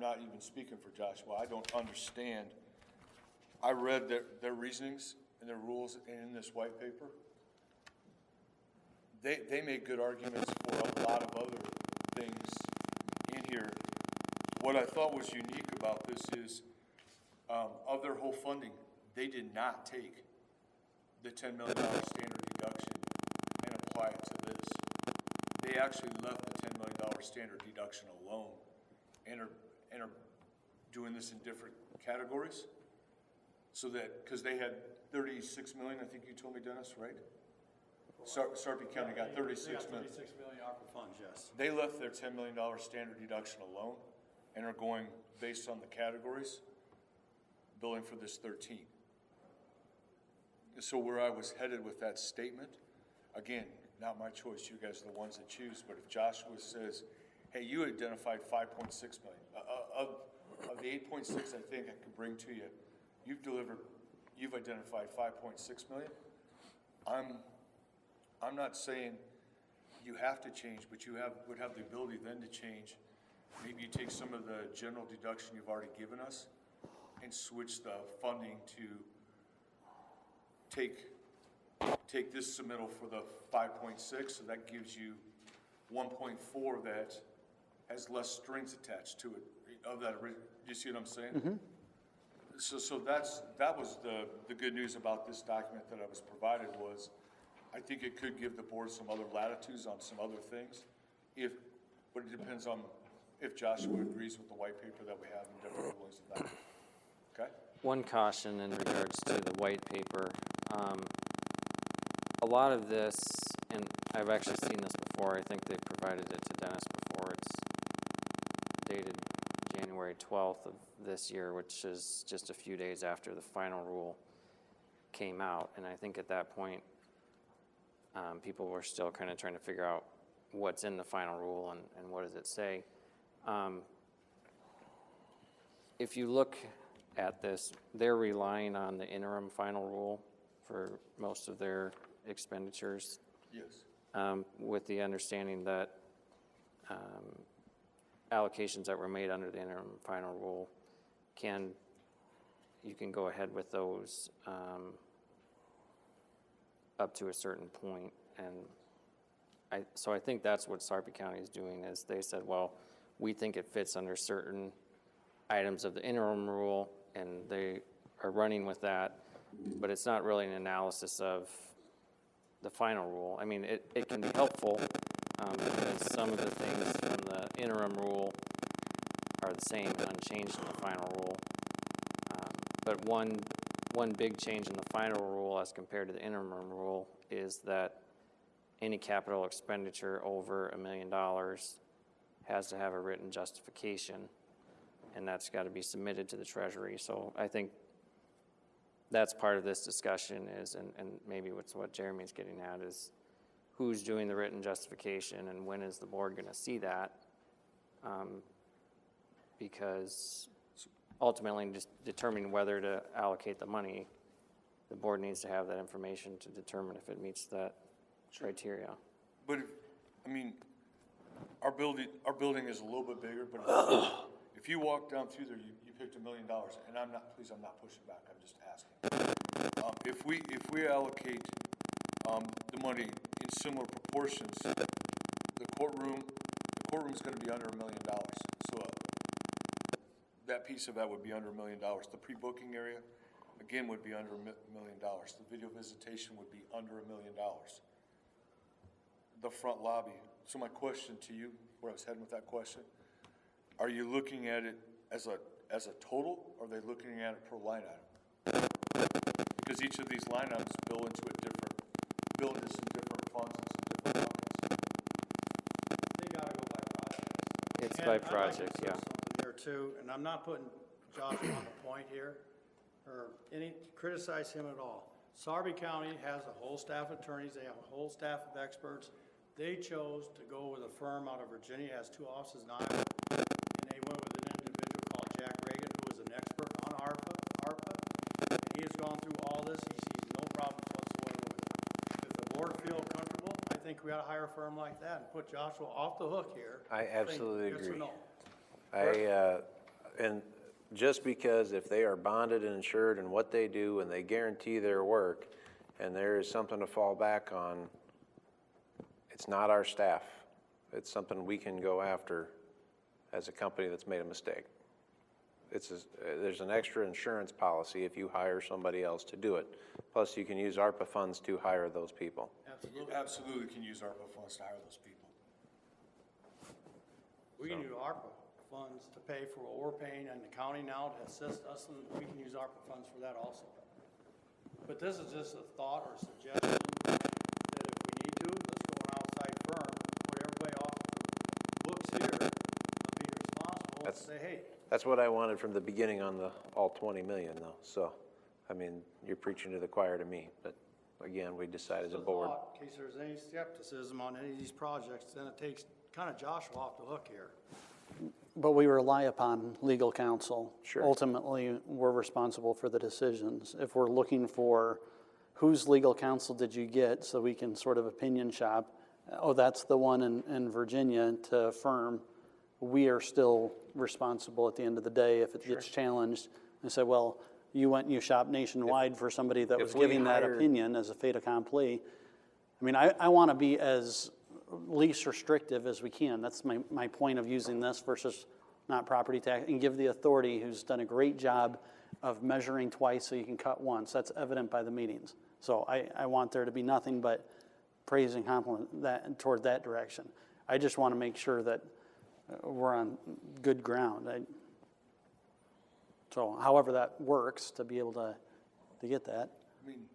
not even speaking for Joshua. I don't understand. I read their reasonings and their rules in this white paper. They make good arguments for a lot of other things in here. What I thought was unique about this is, of their whole funding, they did not take the $10 million standard deduction and apply it to this. They actually left the $10 million standard deduction alone and are doing this in different categories. So that, because they had 36 million, I think you told me, Dennis, right? Sarpy County got 36 million. 36 million ARPA funds, yes. They left their $10 million standard deduction alone and are going based on the categories, billing for this 13. So where I was headed with that statement, again, not my choice, you guys are the ones that choose, but if Joshua says, hey, you identified 5.6 million, of the 8.6 I think I can bring to you, you've identified 5.6 million. I'm not saying you have to change, but you would have the ability then to change. Maybe you take some of the general deduction you've already given us and switch the funding to take this submittal for the 5.6, so that gives you 1.4 that has less strings attached to it of that. Do you see what I'm saying? Mm-hmm. So that was the good news about this document that I was provided was, I think it could give the board some other latitudes on some other things, but it depends on if Joshua agrees with the white paper that we have and different rulings of that. Okay? One caution in regards to the white paper. A lot of this, and I've actually seen this before, I think they provided it to Dennis before, it's dated January 12th of this year, which is just a few days after the final rule came out. And I think at that point, people were still kind of trying to figure out what's in the final rule and what does it say. If you look at this, they're relying on the interim final rule for most of their expenditures. Yes. With the understanding that allocations that were made under the interim final rule you can go ahead with those up to a certain point. And so I think that's what Sarpy County is doing, is they said, well, we think it fits under certain items of the interim rule, and they are running with that, but it's not really an analysis of the final rule. I mean, it can be helpful because some of the things from the interim rule are the same and unchanged in the final rule. But one big change in the final rule as compared to the interim rule is that any capital expenditure over $1 million has to have a written justification, and that's got to be submitted to the Treasury. So I think that's part of this discussion is, and maybe what Jeremy's getting at is who's doing the written justification and when is the board going to see that? Because ultimately just determining whether to allocate the money the board needs to have that information to determine if it meets that criteria. But our building is a little bit bigger, but if you walk down through there, you picked $1 million, and I'm not pushing back, I'm just asking. If we allocate, the money in similar proportions, the courtroom's gonna be under $1 million. So, that piece of that would be under $1 million. The pre-booking area, again, would be under $1 million. The video visitation would be under $1 million. The front lobby. So my question to you, where I was heading with that question, are you looking at it as a total, or are they looking at it per line item? Because each of these line items bill into some different funds and some different buckets. They gotta go by projects. It's And by I'd like to project, say yeah. something here too, and I'm not putting Josh on the point here, or criticize him at all. Sarby County has a whole staff of attorneys, they have a whole staff of experts. They chose to go with a firm out of Virginia, has 2 offices in Iowa, and they went with an individual called Jack Reagan, who is an expert on ARPA, and he has gone through all this, he sees no problems whatsoever with it. If the board feels comfortable, I think we ought to hire a firm like that and put Joshua off the hook here. I absolutely Yes or agree. no? And just because if they are bonded and insured in what they do and they guarantee their work, and there is something to fall back on, it's not our staff. It's something we can go after as a company that's made a mistake. There's an extra insurance policy if you hire somebody else to do it. Plus, you can use ARPA funds to hire those people. You absolutely can use ARPA funds to hire those people. We can use ARPA funds to pay for what we're paying and the county now to assist us, and we can use ARPA funds for that also. But this is just a thought or a suggestion that if we need to, let's go an outside firm, put everybody off the books here, be responsible and say, hey. That's what I wanted from the beginning on the all 20 million though. So, I mean, you're preaching to the choir to me, but again, we decide as a board. In case there's any skepticism on any of these projects, then it takes kind of Joshua off the hook here. But we rely upon legal counsel. Sure. Ultimately, we're responsible for the decisions. If we're looking for whose legal counsel did you get, so we can sort of opinion shop, oh, that's the one in Virginia, to affirm, we are still responsible at the end of the day if it gets challenged. And say, well, you went and you shopped nationwide for somebody that was we giving that hired- opinion as a fait accompli. I mean, I want to be as least restrictive as we can. That's my point of using this versus not property tax, and give the authority, who's done a great job of measuring twice so you can cut once. That's evident by the meetings. So I want there to be nothing but praise and compliment that toward that direction. I just want to make sure that we're on good ground. So however that works, to be able to get that. I mean,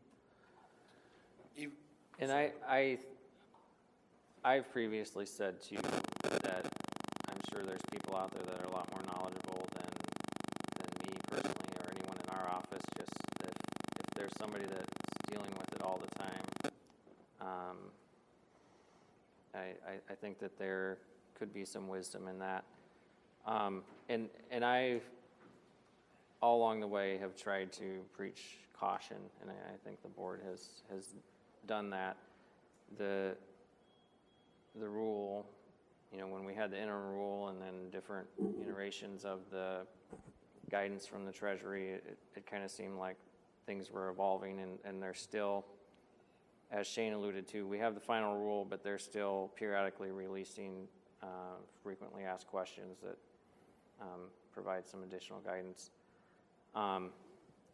And I've previously said to you that I'm sure there's people out there that are a lot more knowledgeable than me personally or anyone in our office. Just that if there's somebody that's dealing with it all the time, I think that there could be some wisdom in that. And I, all along the way, have tried to preach caution, and I think the board has done that. The rule, when we had the interim rule and then different iterations of the guidance from the Treasury, it kind of seemed like things were evolving, and they're still, as Shane alluded to, we have the final rule, but they're still periodically releasing frequently asked questions that provide some additional guidance.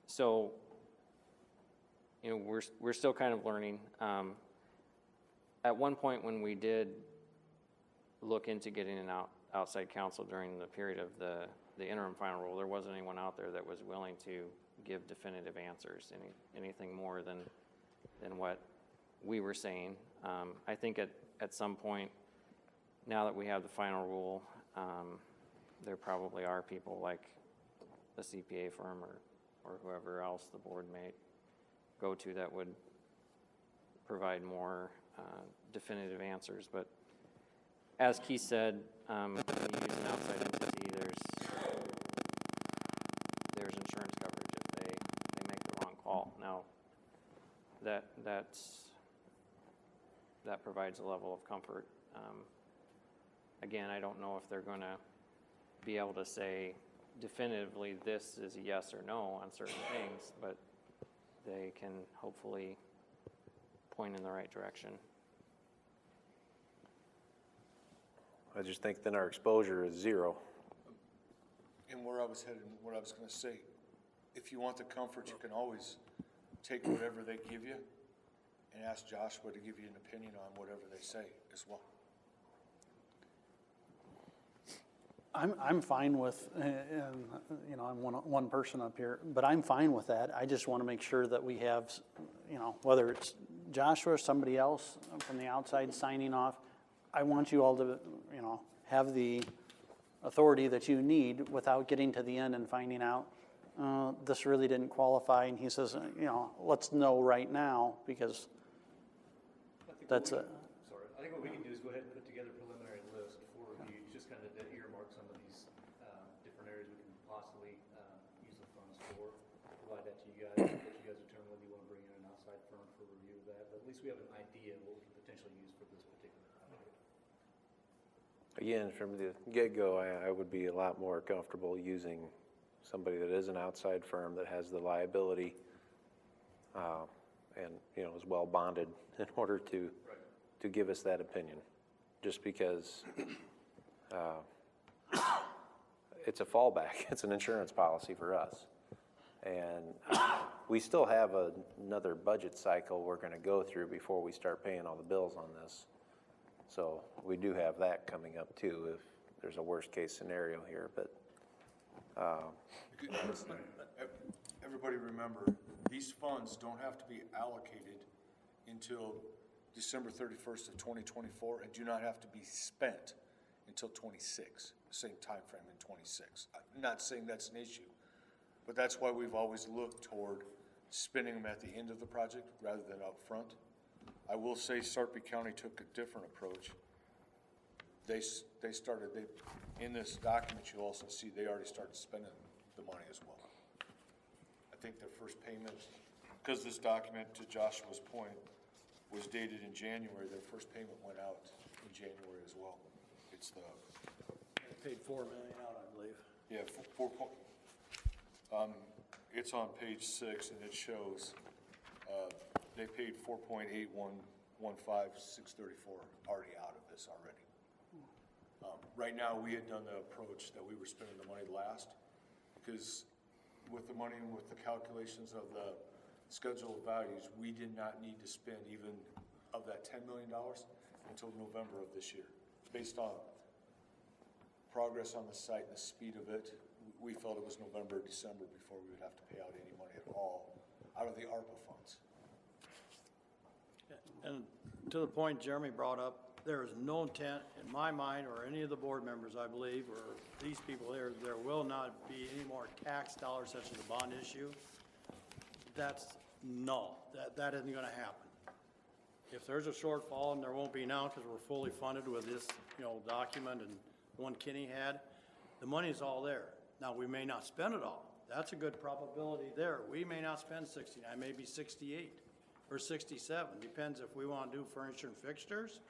So, we're still kind of learning. At one point when we did look into getting an outside counsel during the period of the interim final rule, there wasn't anyone out there that was willing to give definitive answers, anything more than what we were saying. I think at some point, now that we have the final rule, there probably are people like a CPA firm or whoever else the board may go to that would provide more definitive answers. But as Keith said, when you use an outside entity, there's insurance coverage if they make the wrong call. Now, that provides a level of comfort. Again, I don't know if they're going to be able to say definitively this is a yes or no on certain things, but they can hopefully point in the right direction. I just think then our exposure is zero. And where I was headed, and what I was gonna say, if you want the comfort, you can always take whatever they give you and ask Joshua to give you an opinion on whatever they say as well. I'm fine with, you know, I'm one person up here, but I'm fine with that. I just want to make sure that we have, you know, whether it's Joshua or somebody else from the outside signing off, I want you all to, you know, have the authority that you need without getting to the end and finding out this really didn't qualify. And he says, you know, let's know right now, because that's it. Sorry, I think what we can do is go ahead and put together a preliminary list for review, just kind of to earmark some of these different areas we can possibly use the funds for. Provide that to you guys, let you guys determine whether you want to bring in an outside firm for review of that. But at least we have an idea of what we can potentially use for this particular project. Again, from the get-go, I would be a lot more comfortable using somebody that is an outside firm that has the liability and, you know, is well bonded in order to give us that opinion. Just because it's a fallback, it's an insurance policy for us. And we still have another budget cycle we're going to go through before we start paying all the bills on this. So we do have that coming up too if there's a worst case scenario here. But Everybody remember, these funds don't have to be allocated until December 31st of 2024 and do not have to be spent until 26, same time frame in 26. I'm not saying that's an issue, but that's why we've always looked toward spending them at the end of the project rather than up front. I will say Sarpy County took a different approach. They started, in this document you'll also see they already started spending the money as well. I think their first payment, because this document, to Joshua's point, was dated in January, their first payment went out in January as well. It's the... They paid $4 million out, I believe. Yeah, it's on page 6 and it shows, they paid $4.8115634 already out of this already. Right now, we had done the approach that we were spending the money last, because with the money and with the calculations of the schedule of values, we did not need to spend even of that $10 million until November of this year. Based on progress on the site and the speed of it, we felt it was November or December before we would have to pay out any money at all out of the ARPA funds. And to the point Jeremy brought up, there is no intent in my mind or any of the board members, I believe, or these people here, there will not be any more tax dollars such as a bond issue. That's no, that isn't gonna happen. If there's a shortfall, and there won't be now because we're fully funded with this, you know, document and the one Kenny had, the money's all there. Now, we may not spend it all. That's a good probability there. We may not spend 69, maybe 68 or 67, depends if we want to do furniture and fixtures.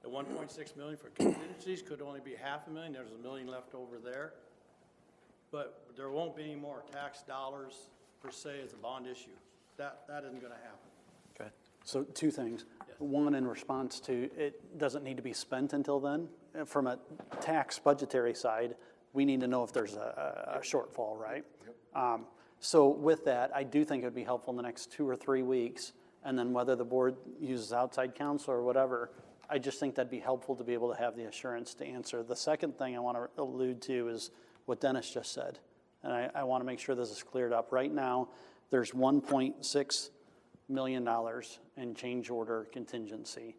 The 1.6 million for contingencies could only be $500,000. There's $1 million left over there. But there won't be any more tax dollars per se as a bond issue. That isn't going to happen. okay. So two things. One, in response to, it doesn't need to be spent until then. From a tax budgetary side, we need to know if there's a shortfall, right? So with that, I do think it would be helpful in the next 2 or 3 weeks, and then whether the board uses outside counsel or whatever, I just think that'd be helpful to be able to have the assurance to answer. The second thing I want to allude to is what Dennis just said, and I want to make sure this is cleared up. Right now, there's $1.6 million in change order contingency.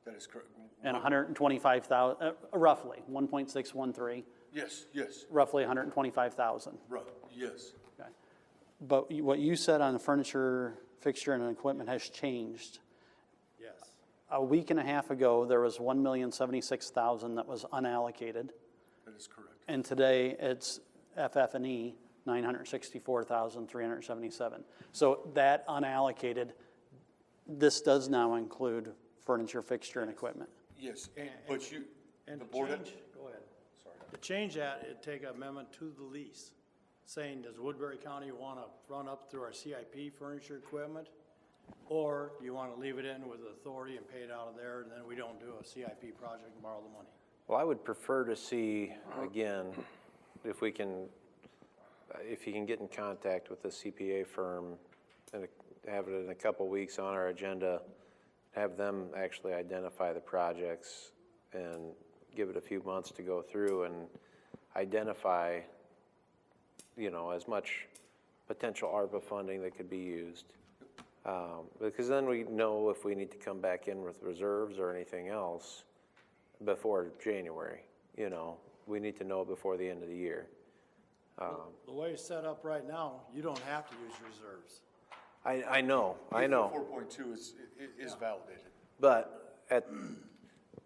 That is correct. And 125,000, roughly, 1.613. Yes, Roughly 125,000. right, yes. Okay. But what you said on the furniture, fixture, and equipment has changed. Yes. A week and a half ago, there was $1,076,000 that was unallocated. That is correct. And today, it's FF&E, $964,377. So that unallocated This does now include furniture, fixture, and equipment. Yes, but you, And the to board. change, go ahead. Sorry. To change that, it'd take an amendment to the lease, saying, does Woodbury County want to run up through our CIP furniture equipment? Or do you want to leave it in with the authority and pay it out of there, and then we don't do a CIP project and borrow the money? Well, I would prefer to see, again, if we can, if you can get in contact with the CPA firm and have it in a couple weeks on our agenda, have them actually identify the projects and give it a few months to go through and identify, you know, as much potential ARPA funding that could be used. Because then we know if we need to come back in with reserves or anything else before January. You know, we need to know before the end of the year. The way it's set up right now, you don't have to use reserves. I know. 4.2 is validated. But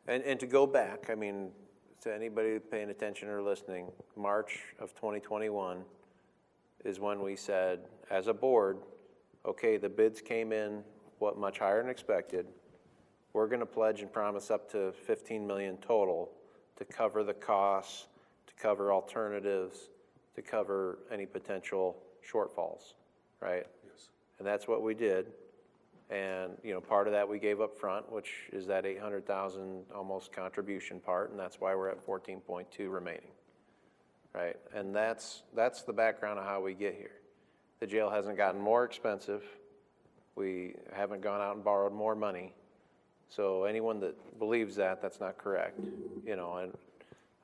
and to go back, I mean, to anybody paying attention or listening, March of 2021 is when we said, as a board, okay, the bids came in, much higher than expected. We're going to pledge and promise up to 15 million total to cover the costs, to cover alternatives, to cover any potential shortfalls, right? Yes. And that's what we did. And, you know, part of that we gave up front, which is that 800,000 almost contribution part, and that's why we're at 14.2 remaining, right? And that's the background of how we get here. The jail hasn't gotten more expensive. We haven't gone out and borrowed more money. So anyone that believes that, that's not correct, you know. And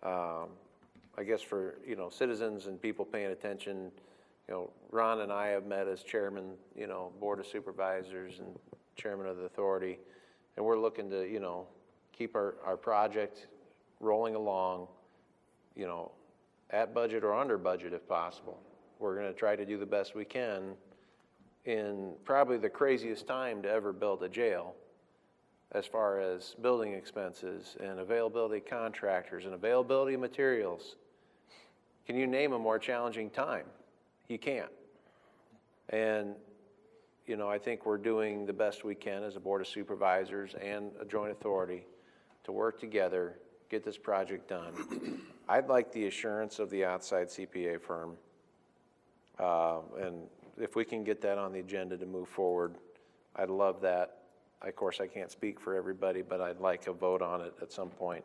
I guess for, you know, citizens and people paying attention, you know, Ron and I have met as chairman, you know, board of supervisors and chairman of the authority, and we're looking to, you know, keep our project rolling along, you know, at budget or under budget if possible. We're going to try to do the best we can in probably the craziest time to ever build a jail as far as building expenses and availability of contractors and availability of materials. Can you name a more challenging time? You can't. And, you know, I think we're doing the best we can as a board of supervisors and a joint authority to work together, get this project done. I'd like the assurance of the outside CPA firm. And if we can get that on the agenda to move forward, I'd love that. Of course, I can't speak for everybody, but I'd like a vote on it at some point.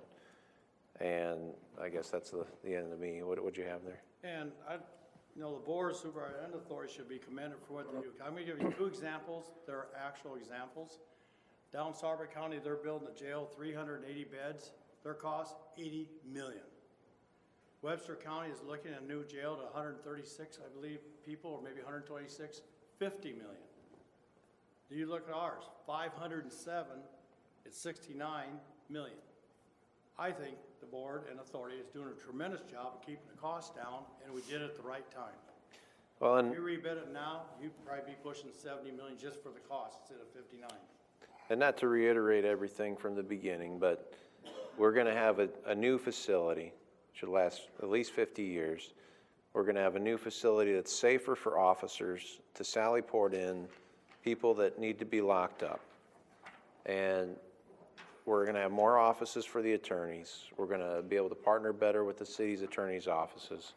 And I guess that's the end of me. What would you have there? And you know, the board, supervisor, and authority should be commended for what they do. I'm going to give you two examples. They're actual examples. Down Suffolk County, they're building a jail, 380 beds. Their cost, $80 million. Webster County is looking at a new jail to 136, I believe, people, or maybe 126, $50 million. Do you look at ours? 507, it's 69 million. I think the board and authority is doing a tremendous job of keeping the costs down, and we did it at the right time. Well, If you rebid it now, you'd probably be pushing 70 million just for the cost instead of 59. and not to reiterate everything from the beginning, but we're going to have a new facility, should last at least 50 years. We're going to have a new facility that's safer for officers to sally port in people that need to be locked up. And we're going to have more offices for the attorneys. We're going to be able to partner better with the city's attorneys' offices.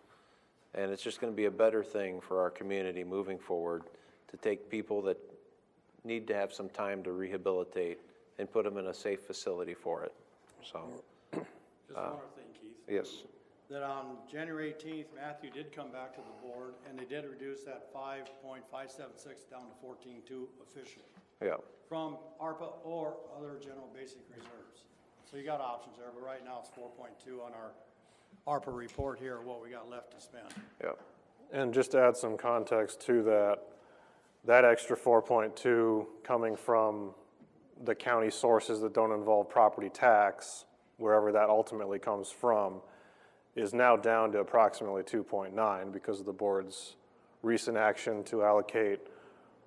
And it's just going to be a better thing for our community moving forward to take people that need to have some time to rehabilitate and put them in a safe facility for it. So, Just one more thing, Keith. yes. That on January 18th, Matthew did come back to the board, and they did reduce that 5.576 down to 14.2 officially Yeah. from ARPA or other general basic reserves. So you got options there, but right now it's 4.2 on our ARPA report here, what we got left to spend. Yeah. And just to add some context to that extra 4.2 coming from the county sources that don't involve property tax, wherever that ultimately comes from, is now down to approximately 2.9 because of the board's recent action to allocate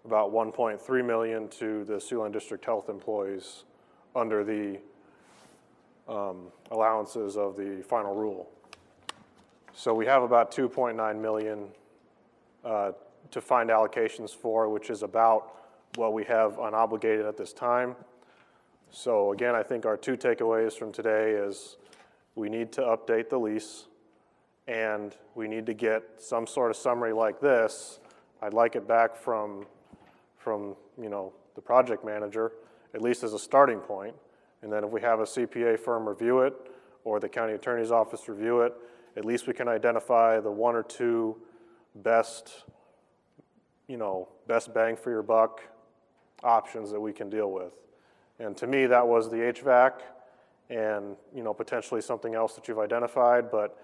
about 1.3 million to the Siouxland District Health employees under the allowances of the final rule. So we have about 2.9 million to find allocations for, which is about what we have unobligated at this time. So again, I think our two takeaways from today is we need to update the lease, and we need to get some sort of summary like this. I'd like it back from the project manager, at least as a starting point. And then if we have a CPA firm review it, or the county attorney's office review it, at least we can identify the one or two best bang for your buck options that we can deal with. And to me, that was the HVAC and, potentially something else that you've identified. But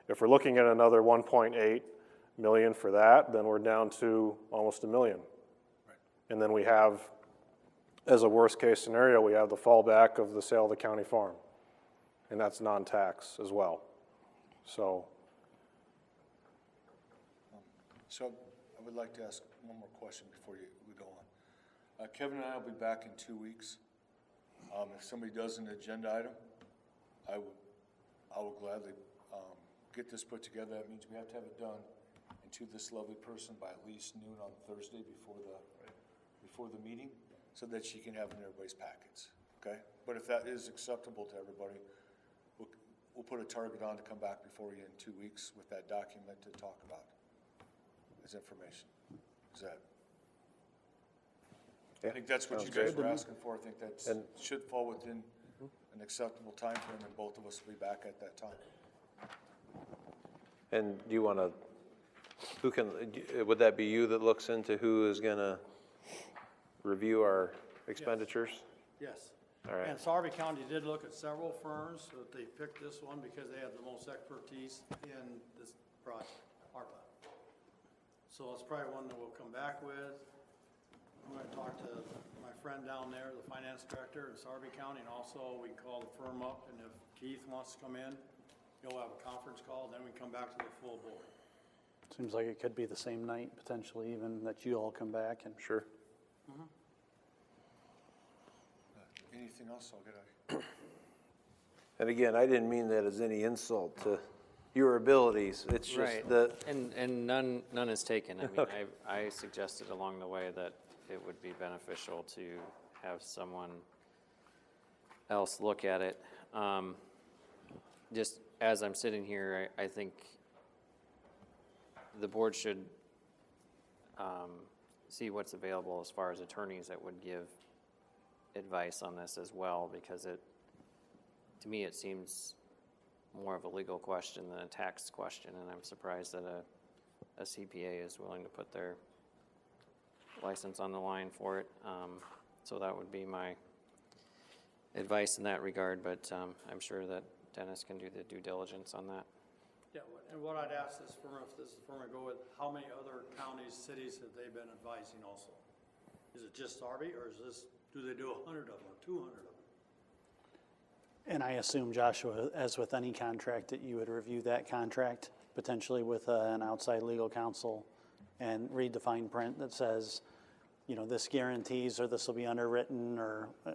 if we're looking at another 1.8 million for that, then we're down to almost $1 million. Right. And then we have, as a worst case scenario, we have the fallback of the sale of the county farm. And that's non-tax as well. So I would like to ask one more question before we go on. Kevin and I will be back in 2 weeks. If somebody does an agenda item, I will gladly get this put together. That means we have to have it done and to this lovely person by at least noon on Thursday before the meeting, so that she can have it in everybody's packets. Okay? But if that is acceptable to everybody, we'll put a target on to come back before you in 2 weeks with that document to talk about as information. Is that? Yeah, I think that's what you guys were asking for. I think that should fall within an acceptable time frame, and both of us will be back at that time. And do you want to, would that be you that looks into who is going to review our expenditures? Yes. All right. And Sarvey County did look at several firms, but they picked this one because they had the most expertise in this project, ARPA. So it's probably one that we'll come back with. I'm going to talk to my friend down there, the finance director in Sarvey County, and also we can call the firm up, and if Keith wants to come in, he'll have a conference call, then we come back to the full board. Seems like it could be the same night, potentially even, that you all come back and. Sure. Anything else? I'll get out. And again, I didn't mean that as any insult to your abilities. It's just Right. that. And none is taken. I mean, I suggested along the way that it would be beneficial to have someone else look at it. Just as I'm sitting here, I think the board should see what's available as far as attorneys that would give advice on this as well, because to me, it seems more of a legal question than a tax question, and I'm surprised that a CPA is willing to put their license on the line for it. So that would be my advice in that regard, but I'm sure that Dennis can do the due diligence on that. Yeah, and what I'd ask this firm, if this firm would go with, how many other counties, cities have they been advising also? Is it just Sarvey, or do they do 100 of them or 200 of them? And I assume, Joshua, as with any contract, that you would review that contract potentially with an outside legal counsel and read the fine print that says, this guarantees, or this will be underwritten,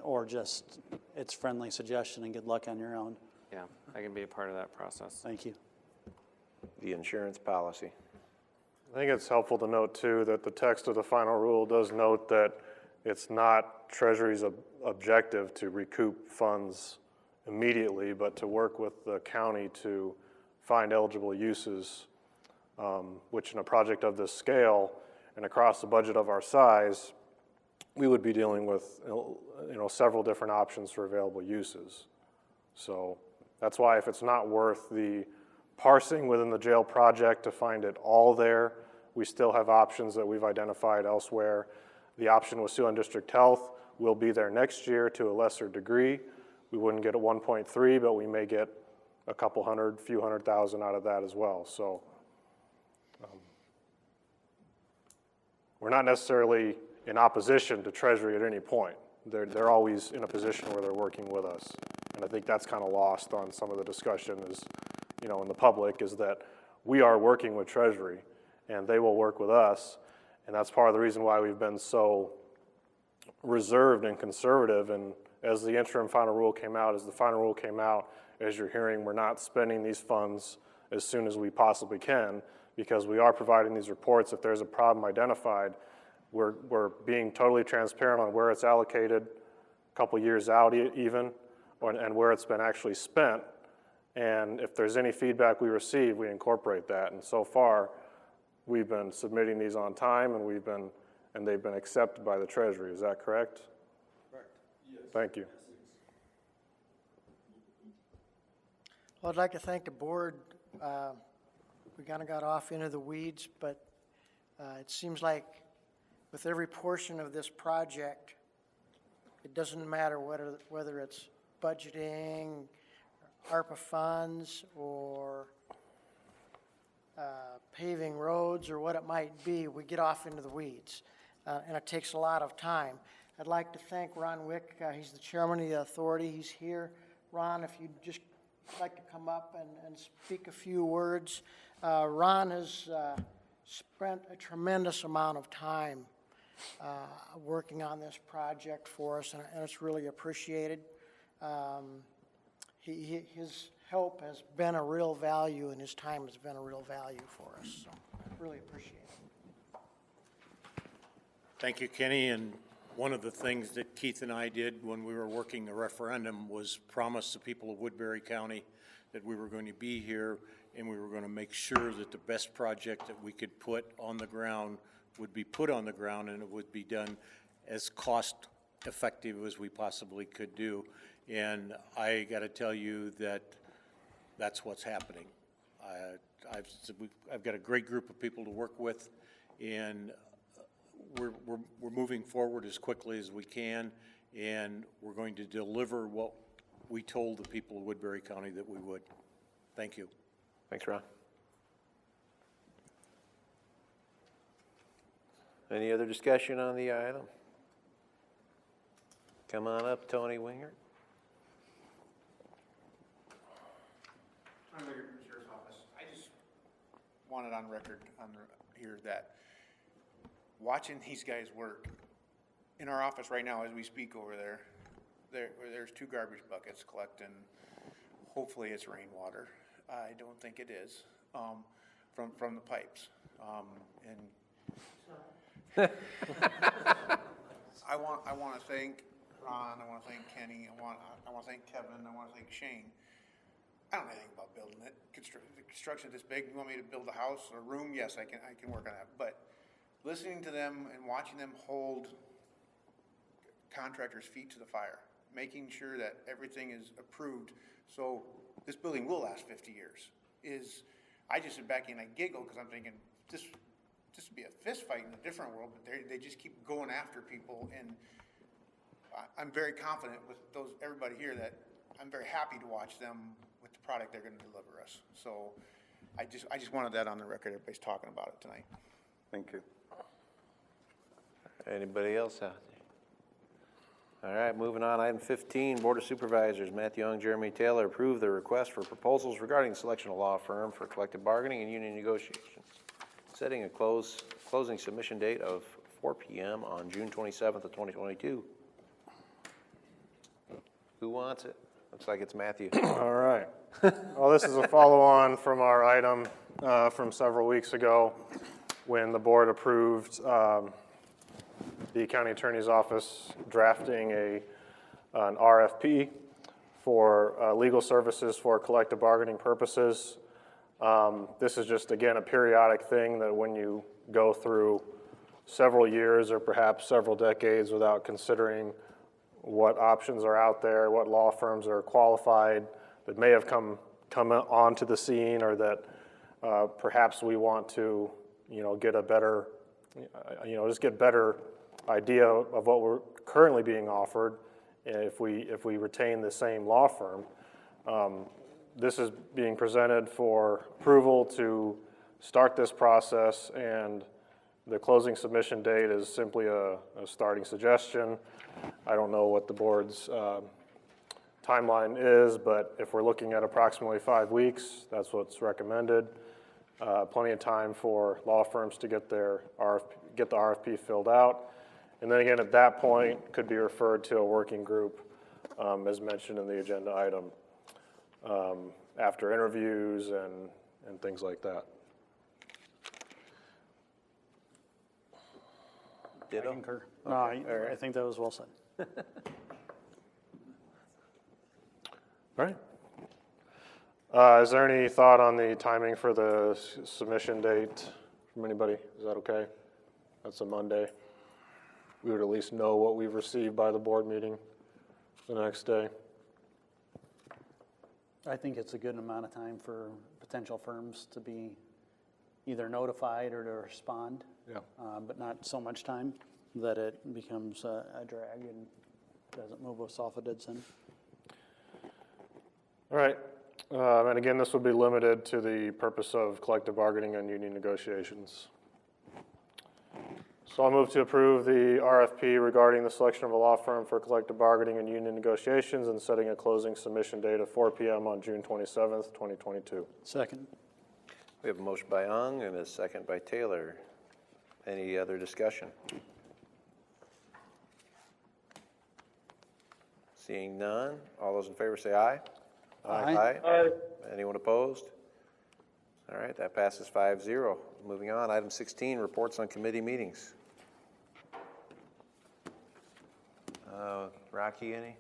or just it's friendly suggestion and good luck on your own. Yeah, I can be a part of that process. Thank you. The insurance policy. I think it's helpful to note too that the text of the final rule does note that it's not Treasury's objective to recoup funds immediately, but to work with the county to find eligible uses, which in a project of this scale and across the budget of our size, we would be dealing with several different options for available uses. So that's why if it's not worth the parsing within the jail project to find it all there, we still have options that we've identified elsewhere. The option with Siouxland District Health will be there next year to a lesser degree. We wouldn't get a 1.3, but we may get a couple hundred, few $100,000 out of that as well. So we're not necessarily in opposition to Treasury at any point. They're always in a position where they're working with us. And I think that's kind of lost on some of the discussion is, in the public, is that we are working with Treasury and they will work with us. And that's part of the reason why we've been so reserved and conservative. And as the interim final rule came out, as you're hearing, we're not spending these funds as soon as we possibly can, because we are providing these reports. If there's a problem identified, we're being totally transparent on where it's allocated, a couple years out even, and where it's been actually spent. And if there's any feedback we receive, we incorporate that. And so far, we've been submitting these on time, and they've been accepted by the Treasury. Is that correct? Correct. Yes. Thank you. Well, I'd like to thank the board. We kind of got off into the weeds, but it seems like with every portion of this project, it doesn't matter whether it's budgeting, ARPA funds, or paving roads, or what it might be, we get off into the weeds, and it takes a lot of time. I'd like to thank Ron Wick. He's the chairman of the authority. He's here. Ron, if you'd just like to come up and speak a few words. Ron has spent a tremendous amount of time working on this project for us, and it's really appreciated. His help has been a real value, and his time has been a real value for us, so really appreciate it. Thank you, Kenny. And one of the things that Keith and I did when we were working the referendum was promise the people of Woodbury County that we were going to be here and we were going to make sure that the best project that we could put on the ground would be put on the ground, and it would be done as cost effective as we possibly could do. And I got to tell you that that's what's happening. I've got a great group of people to work with, and we're moving forward as quickly as we can, and we're going to deliver what we told the people of Woodbury County that we would. Thank you. Thanks, Ron. Any other discussion on the item? Come on up, Tony Wingert. I'm Wingert from the Sheriff's Office. I just wanted on record here that watching these guys work in our office right now as we speak over there's 2 garbage buckets collecting. Hopefully it's rainwater. I don't think it is, from the pipes. And I want to thank Ron. I want to thank Kenny. I want to thank Kevin. I want to thank Shane. I don't know anything about building it. Construction this big. You want me to build a house or a room? Yes, I can work on that. But listening to them and watching them hold contractors' feet to the fire, making sure that everything is approved so this building will last 50 years, I just sit back and I giggle because I'm thinking this would be a fist fight in a different world, but they just keep going after people, and I'm very confident with everybody here that I'm very happy to watch them with the product they're going to deliver us. So I just wanted that on the record. Everybody's talking about it tonight. Thank you. Anybody else out there? All right, moving on. Item 15, Board of Supervisors, Matthew Young, Jeremy Taylor, approve the request for proposals regarding the selection of law firm for collective bargaining and union negotiations, setting a closing submission date of 4 p.m. on June 27th of 2022. Who wants it? Looks like it's Matthew. All right. Well, this is a follow-on from our item from several weeks ago when the board approved the county attorney's office drafting an RFP for legal services for collective bargaining purposes. This is just, again, a periodic thing that when you go through several years or perhaps several decades without considering what options are out there, what law firms are qualified that may have come onto the scene, or that perhaps we want to, get a better, just get better idea of what we're currently being offered if we retain the same law firm. This is being presented for approval to start this process, and the closing submission date is simply a starting suggestion. I don't know what the board's timeline is, but if we're looking at approximately 5 weeks, that's what's recommended. Plenty of time for law firms to get the RFP filled out. And then again, at that point, could be referred to a working group, as mentioned in the agenda item, after interviews and things like that. I Ditto? concur. Okay, No, all I right. think that was well said. All right. Is there any thought on the timing for the submission date from anybody? Is that okay? That's a Monday. We would at least know what we've received by the board meeting the next day. I think it's a good amount of time for potential firms to be either notified or to respond. Yeah. But not so much time that it becomes a drag and doesn't move us off a dead center. All right. And again, this would be limited to the purpose of collective bargaining and union negotiations. So I'll move to approve the RFP regarding the selection of a law firm for collective bargaining and union negotiations and setting a closing submission date of 4 p.m. on June 27th, 2022. Second. We have a motion by Ung and a second by Taylor. Any other discussion? Seeing none, all those in favor say aye. Aye. Aye. Anyone opposed? All right, that passes 5-0. Moving on, item 16, reports on committee meetings. Rocky, any?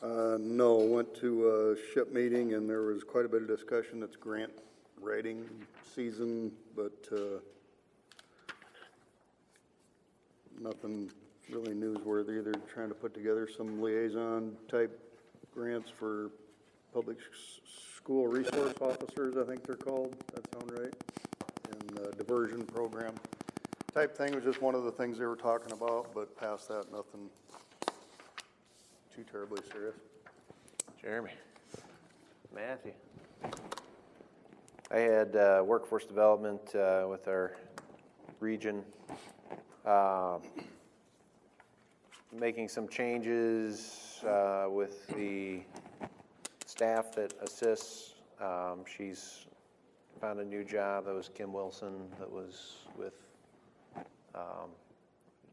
No, went to a SHIP meeting and there was quite a bit of discussion. It's grant writing season, but nothing really newsworthy. They're trying to put together some liaison type grants for public school resource officers, I think they're called. That sound right? And diversion program type thing was just one of the things they were talking about, but past that, nothing too terribly serious. Jeremy. Matthew. I had workforce development with our region, making some changes with the staff that assists. She's found a new job. That was Kim Wilson that was with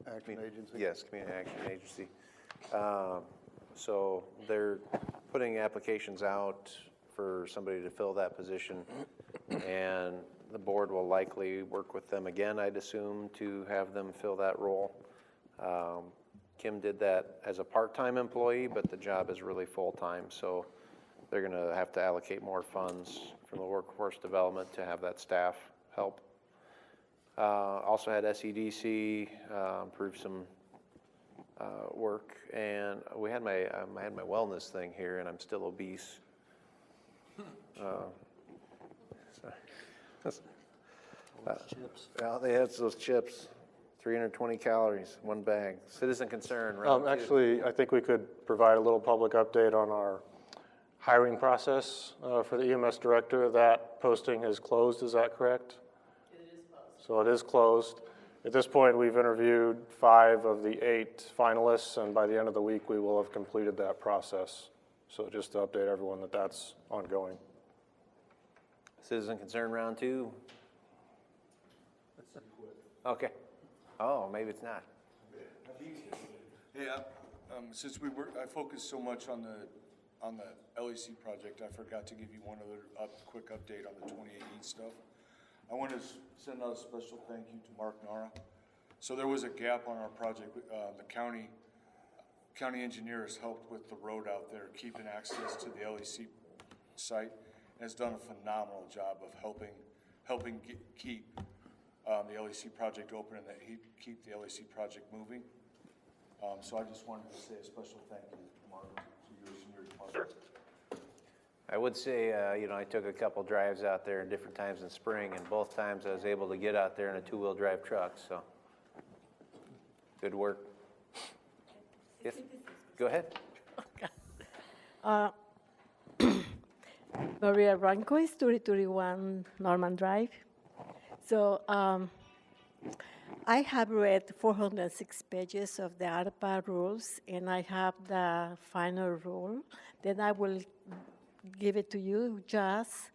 Action Agency? Yes, Community Action Agency. So they're putting applications out for somebody to fill that position, and the board will likely work with them again, I'd assume, to have them fill that role. Kim did that as a part-time employee, but the job is really full-time, so they're going to have to allocate more funds from the workforce development to have that staff help. Also had SEDC improve some work, and we had I had my wellness thing here, and I'm still obese. Chips. Well, they had those chips, 320 calories, one bag. Citizen concern, round two. Actually, I think we could provide a little public update on our hiring process for the EMS director. That posting is closed, is that correct? It is closed. So it is closed. At this point, we've interviewed 5 of the 8 finalists, and by the end of the week, we will have completed that process. So just to update everyone that that's ongoing. Citizen concern, round two. Okay. Oh, maybe it's not. Hey, since I focused so much on the LEC project, I forgot to give you one other quick update on the 2018 stuff. I want to send out a special thank you to Mark Nara. So there was a gap on our project. The county engineers helped with the road out there, keeping access to the LEC site, and has done a phenomenal job of helping keep the LEC project open and keep the LEC project moving. So I just wanted to say a special thank you, Mark, to yours and your department. I would say, I took a couple drives out there in different times in spring, and both times I was able to get out there in a 2-wheel drive truck, so good work. Yes, go ahead. Maria Ranco is 3031 Norman Drive. So I have read 406 pages of the ARPA rules, and I have the final rule. Then I will give it to you just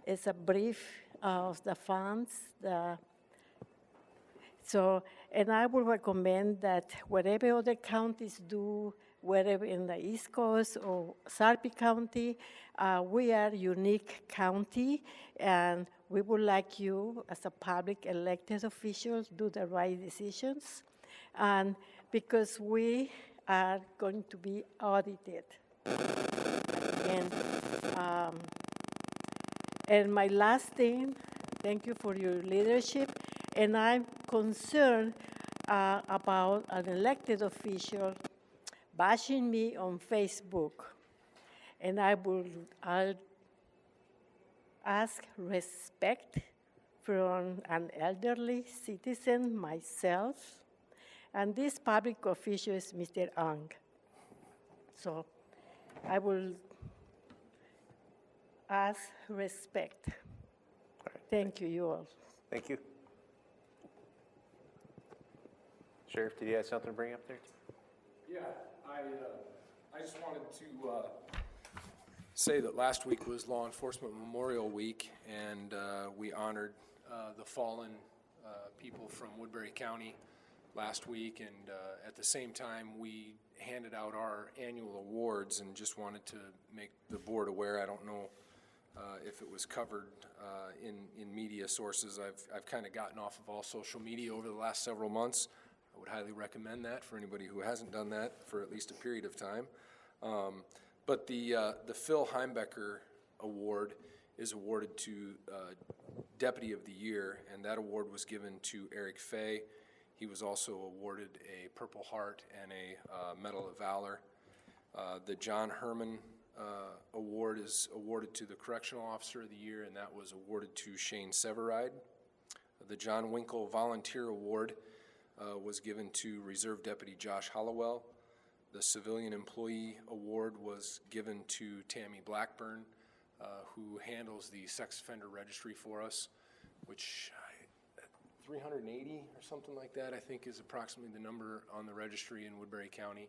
as a brief of the funds. And I would recommend that whatever other counties do, whether in the East Coast or Sarpy County, we are a unique county, and we would like you, as a public elected officials, do the right decisions. And because we are going to be audited. And my last thing, thank you for your leadership, and I'm concerned about an elected official bashing me on Facebook. And I'll ask respect from an elderly citizen myself, and this public official is Mr. Ang. So I will ask respect. Thank you all. Thank you. Sheriff, did you have something to bring up there? Yeah, I just wanted to say that last week was Law Enforcement Memorial Week, and we honored the fallen people from Woodbury County last week, and at the same time we handed out our annual awards, and just wanted to make the board aware. I don't know if it was covered in media sources. I've kind of gotten off of all social media over the last several months. I would highly recommend that for anybody who hasn't done that for at least a period of time. But the Phil Heimbecker Award is awarded to Deputy of the Year, and that award was given to Eric Fay. He was also awarded a Purple Heart and a Medal of Valor. The John Herman Award is awarded to the Correctional Officer of the Year, and that was awarded to Shane Severide. The John Winkle Volunteer Award was given to Reserve Deputy Josh Hollowell. The Civilian Employee Award was given to Tammy Blackburn, who handles the sex offender registry for us, which 380 or something like that, I think, is approximately the number on the registry in Woodbury County.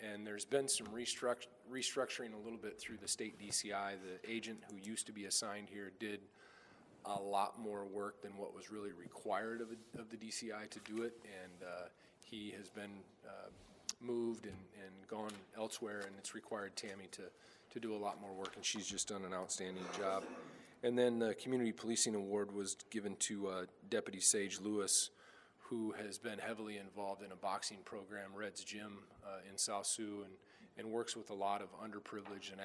And there's been some restructuring a little bit through the state DCI. The agent who used to be assigned here did a lot more work than what was really required of the DCI to do it, and he has been moved and gone elsewhere, and it's required Tammy to do a lot more work, and she's just done an outstanding job. And then the Community Policing Award was given to Deputy Sage Lewis, who has been heavily involved in a boxing program, Red's Gym, in South Sioux, and works with a lot of underprivileged and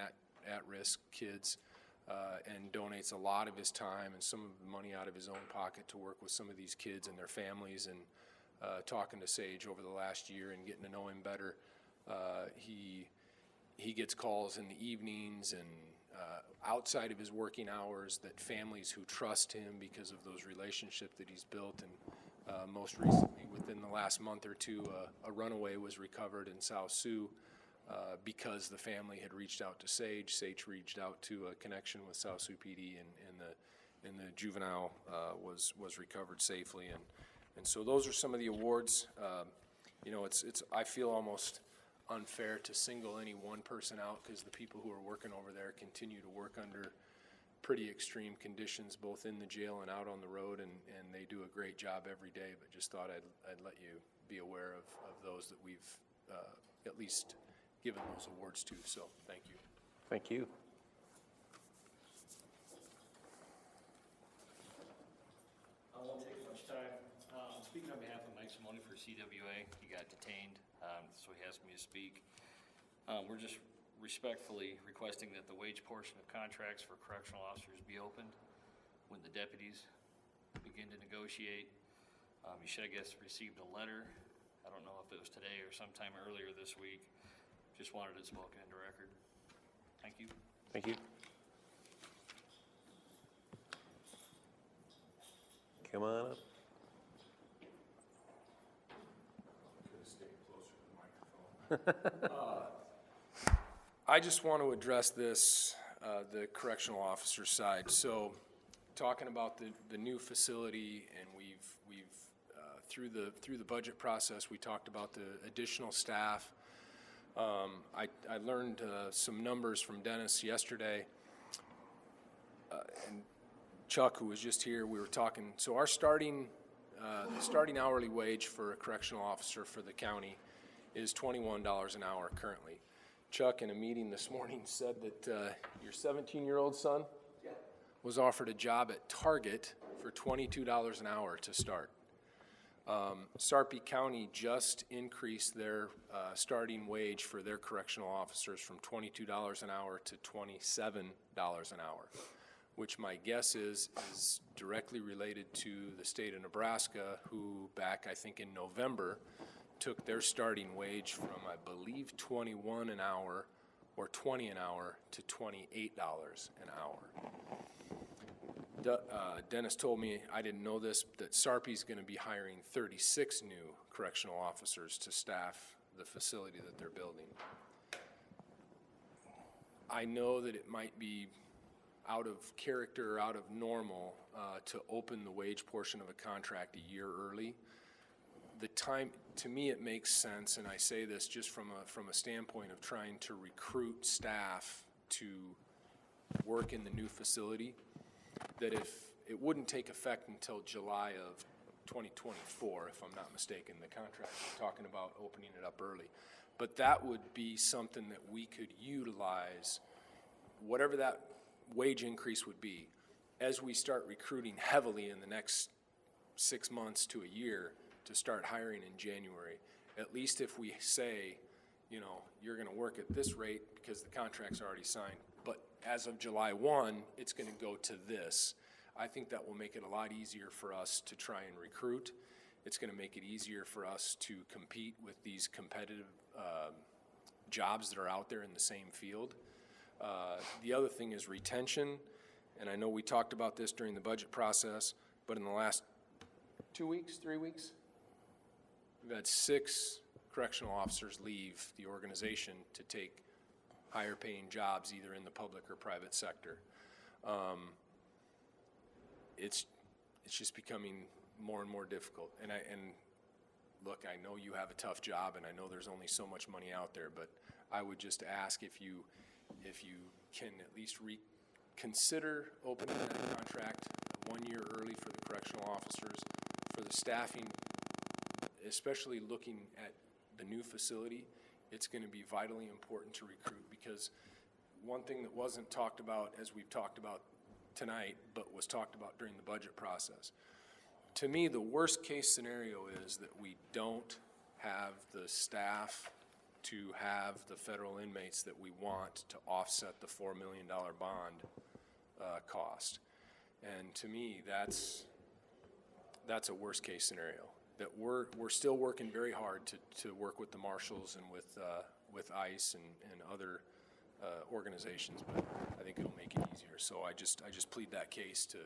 at-risk kids, and donates a lot of his time and some of the money out of his own pocket to work with some of these kids and their families. And talking to Sage over the last year and getting to know him better, he gets calls in the evenings and outside of his working hours that families who trust him because of those relationships that he's built. And most recently, within the last month or two, a runaway was recovered in South Sioux because the family had reached out to Sage. Sage reached out to a connection with South Sioux PD, and the juvenile was recovered safely. And so those are some of the awards. You know, it's I feel almost unfair to single any one person out, because the people who are working over there continue to work under pretty extreme conditions, both in the jail and out on the road, and they do a great job every day. But just thought I'd let you be aware of those that we've at least given those awards to. So thank you. Thank you. I won't take much time. Speaking on behalf of Mike Simone for CWA, he got detained, so he asked me to speak. We're just respectfully requesting that the wage portion of contracts for correctional officers be opened when the deputies begin to negotiate. You should, I guess, received a letter. I don't know if it was today or sometime earlier this week. Just wanted it spoken into record. Thank you. Thank you. Come on up. I just want to address this, the correctional officer side. So, talking about the new facility, and we've through the budget process, we talked about the additional staff. I learned some numbers from Dennis yesterday, and Chuck, who was just here, we were talking. So our starting hourly wage for a correctional officer for the county is $21 an hour currently. Chuck, in a meeting this morning, said that your 17-year-old son was offered a job at Target for $22 an hour to start. Sarpy County just increased their starting wage for their correctional officers from $22 an hour to $27 an hour, which my guess is directly related to the state of Nebraska, who back, I think, in November, took their starting wage from, I believe, 21 an hour or 20 an hour to $28 an hour. Dennis told me, I didn't know this, that Sarpy's going to be hiring 36 new correctional officers to staff the facility that they're building. I know that it might be out of character, out of normal, to open the wage portion of a contract a year early. The time, to me, it makes sense, and I say this just from a standpoint of trying to recruit staff to work in the new facility, that if it wouldn't take effect until July of 2024, if I'm not mistaken, the contract, we're talking about opening it up early. But that would be something that we could utilize, whatever that wage increase would be, as we start recruiting heavily in the next 6 months to a year to start hiring in January. At least if we say, you know, you're going to work at this rate because the contract's already signed, but as of July 1, it's going to go to this. I think that will make it a lot easier for us to try and recruit. It's going to make it easier for us to compete with these competitive jobs that are out there in the same field. The other thing is retention, and I know we talked about this during the budget process, but in the last 2 weeks, 3 weeks, we've had 6 correctional officers leave the organization to take higher paying jobs either in the public or private sector. It's just becoming more and more difficult. And look, I know you have a tough job, and I know there's only so much money out there, but I would just ask if you can at least reconsider opening that contract 1 year early for the correctional officers, for the staffing, especially looking at the new facility. It's going to be vitally important to recruit, because one thing that wasn't talked about, as we've talked about tonight, but was talked about during the budget process, to me, the worst case scenario is that we don't have the staff to have the federal inmates that we want to offset the $4 million bond cost. And to me, that's a worst case scenario. That we're still working very hard to work with the marshals and with ICE and other organizations, but I think it'll make it easier. So I just plead that case to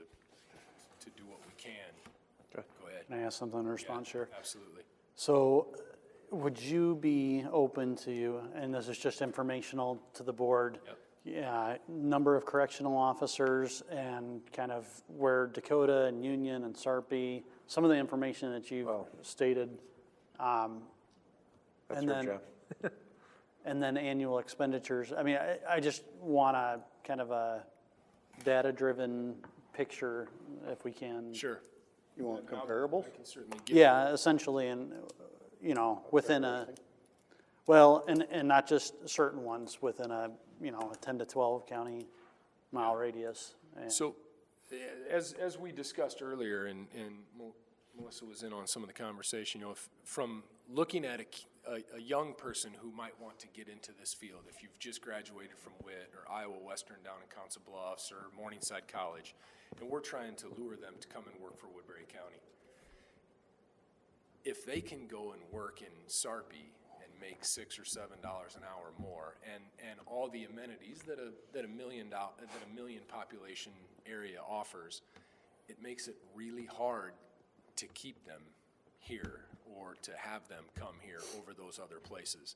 do what we can. Okay. Go ahead. Can I ask something in response here? Absolutely. So would you be open to, and this is just informational to the board, yeah, number of correctional officers and kind of where Dakota and Union and Sarpy, some of the information that you've stated, That's and your then job. and then annual expenditures. I mean, I just want a kind of a data-driven picture, if we can. Sure. You want comparables? I can certainly give Yeah, essentially, and, you know, within a, well, and not just certain ones, within a, you know, a 10 to 12 county mile radius. And So, as we discussed earlier, and Melissa was in on some of the conversation, you know, from looking at a young person who might want to get into this field, if you've just graduated from WIT or Iowa Western down in Council Bluffs or Morningside College, and we're trying to lure them to come and work for Woodbury County. If they can go and work in Sarpy and make $6 or $7 an hour more, and all the amenities that a million population area offers, it makes it really hard to keep them here or to have them come here over those other places.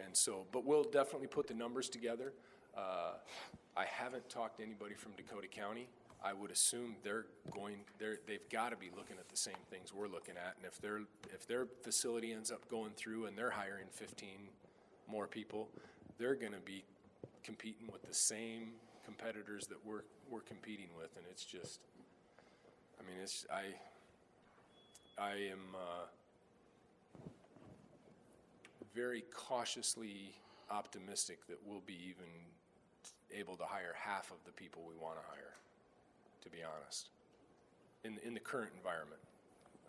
And so, but we'll definitely put the numbers together. I haven't talked to anybody from Dakota County. I would assume they've got to be looking at the same things we're looking at, and if their facility ends up going through and they're hiring 15 more people, they're going to be competing with the same competitors that we're competing with, and it's just, I mean, I am very cautiously optimistic that we'll be even able to hire half of the people we want to hire, to be honest, in the current environment.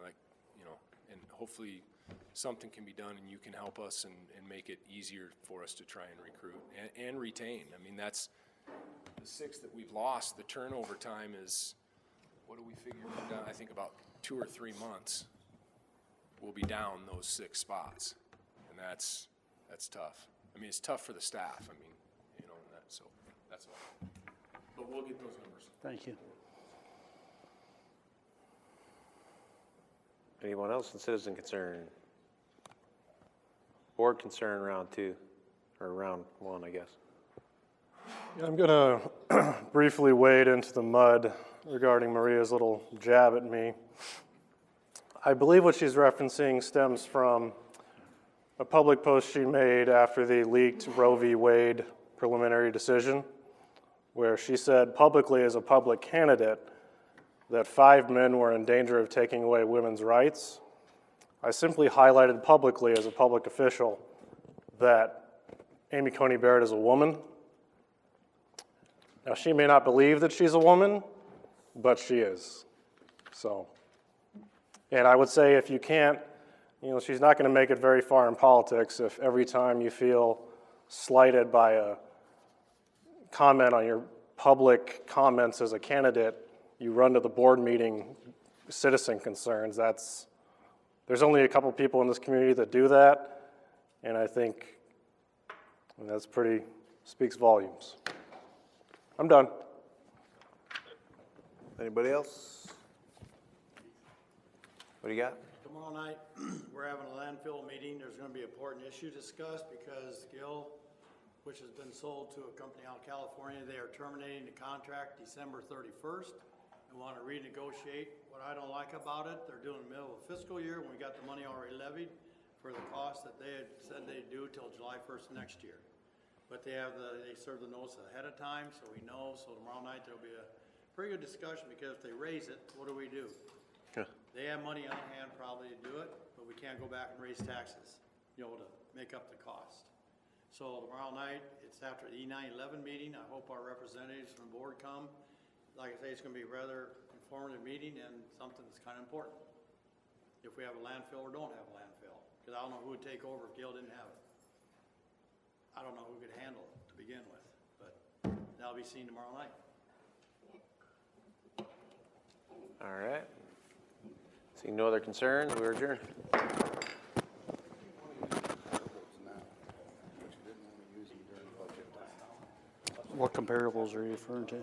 Like, you know, and hopefully something can be done and you can help us and make it easier for us to try and recruit and retain. I mean, that's the 6 that we've lost. The turnover time is, what do we figure? We're down, I think about 2 or 3 months. We'll be down those 6 spots, and that's tough. I mean, it's tough for the staff. I mean, you know, and so that's all. But we'll get those numbers. Thank you. Anyone else in citizen concern? Board concern round 2, or round 1, I guess. Yeah, I'm going to briefly wade into the mud regarding Maria's little jab at me. I believe what she's referencing stems from a public post she made after the leaked Roe v. Wade preliminary decision, where she said publicly as a public candidate that 5 men were in danger of taking away women's rights. I simply highlighted publicly as a public official that Amy Coney Barrett is a woman. Now, she may not believe that she's a woman, but she is. So, and I would say if you can't, you know, she's not going to make it very far in politics if every time you feel slighted by a comment on your public comments as a candidate, you run to the board meeting citizen concerns. There's only a couple people in this community that do that, and I think that's speaks volumes. I'm done. Anybody else? What do you got? Tomorrow night, we're having a landfill meeting. There's gonna be an important issue discussed because Gill, which has been sold to a company out of California, they are terminating the contract December 31st. They want to renegotiate. What I don't like about it, they're doing the middle of the fiscal year when we got the money already levied for the cost that they had said they'd do till July 1st next year. But they serve the notice ahead of time, so we know. So tomorrow night there'll be a pretty good discussion, because if they raise it, what do we do? They have money on hand probably to do it, but we can't go back and raise taxes, you know, to make up the cost. So tomorrow night, it's after the E911 meeting. I hope our representatives from the board come. Like I say, it's going to be a rather informative meeting and something that's kind of important. If we have a landfill or don't have a landfill, because I don't know who would take over if Gail didn't have it. I don't know who could handle it to begin with, but that'll be seen tomorrow night. All right. Seeing no other concerns, we're adjourned. What comparables are you referring to?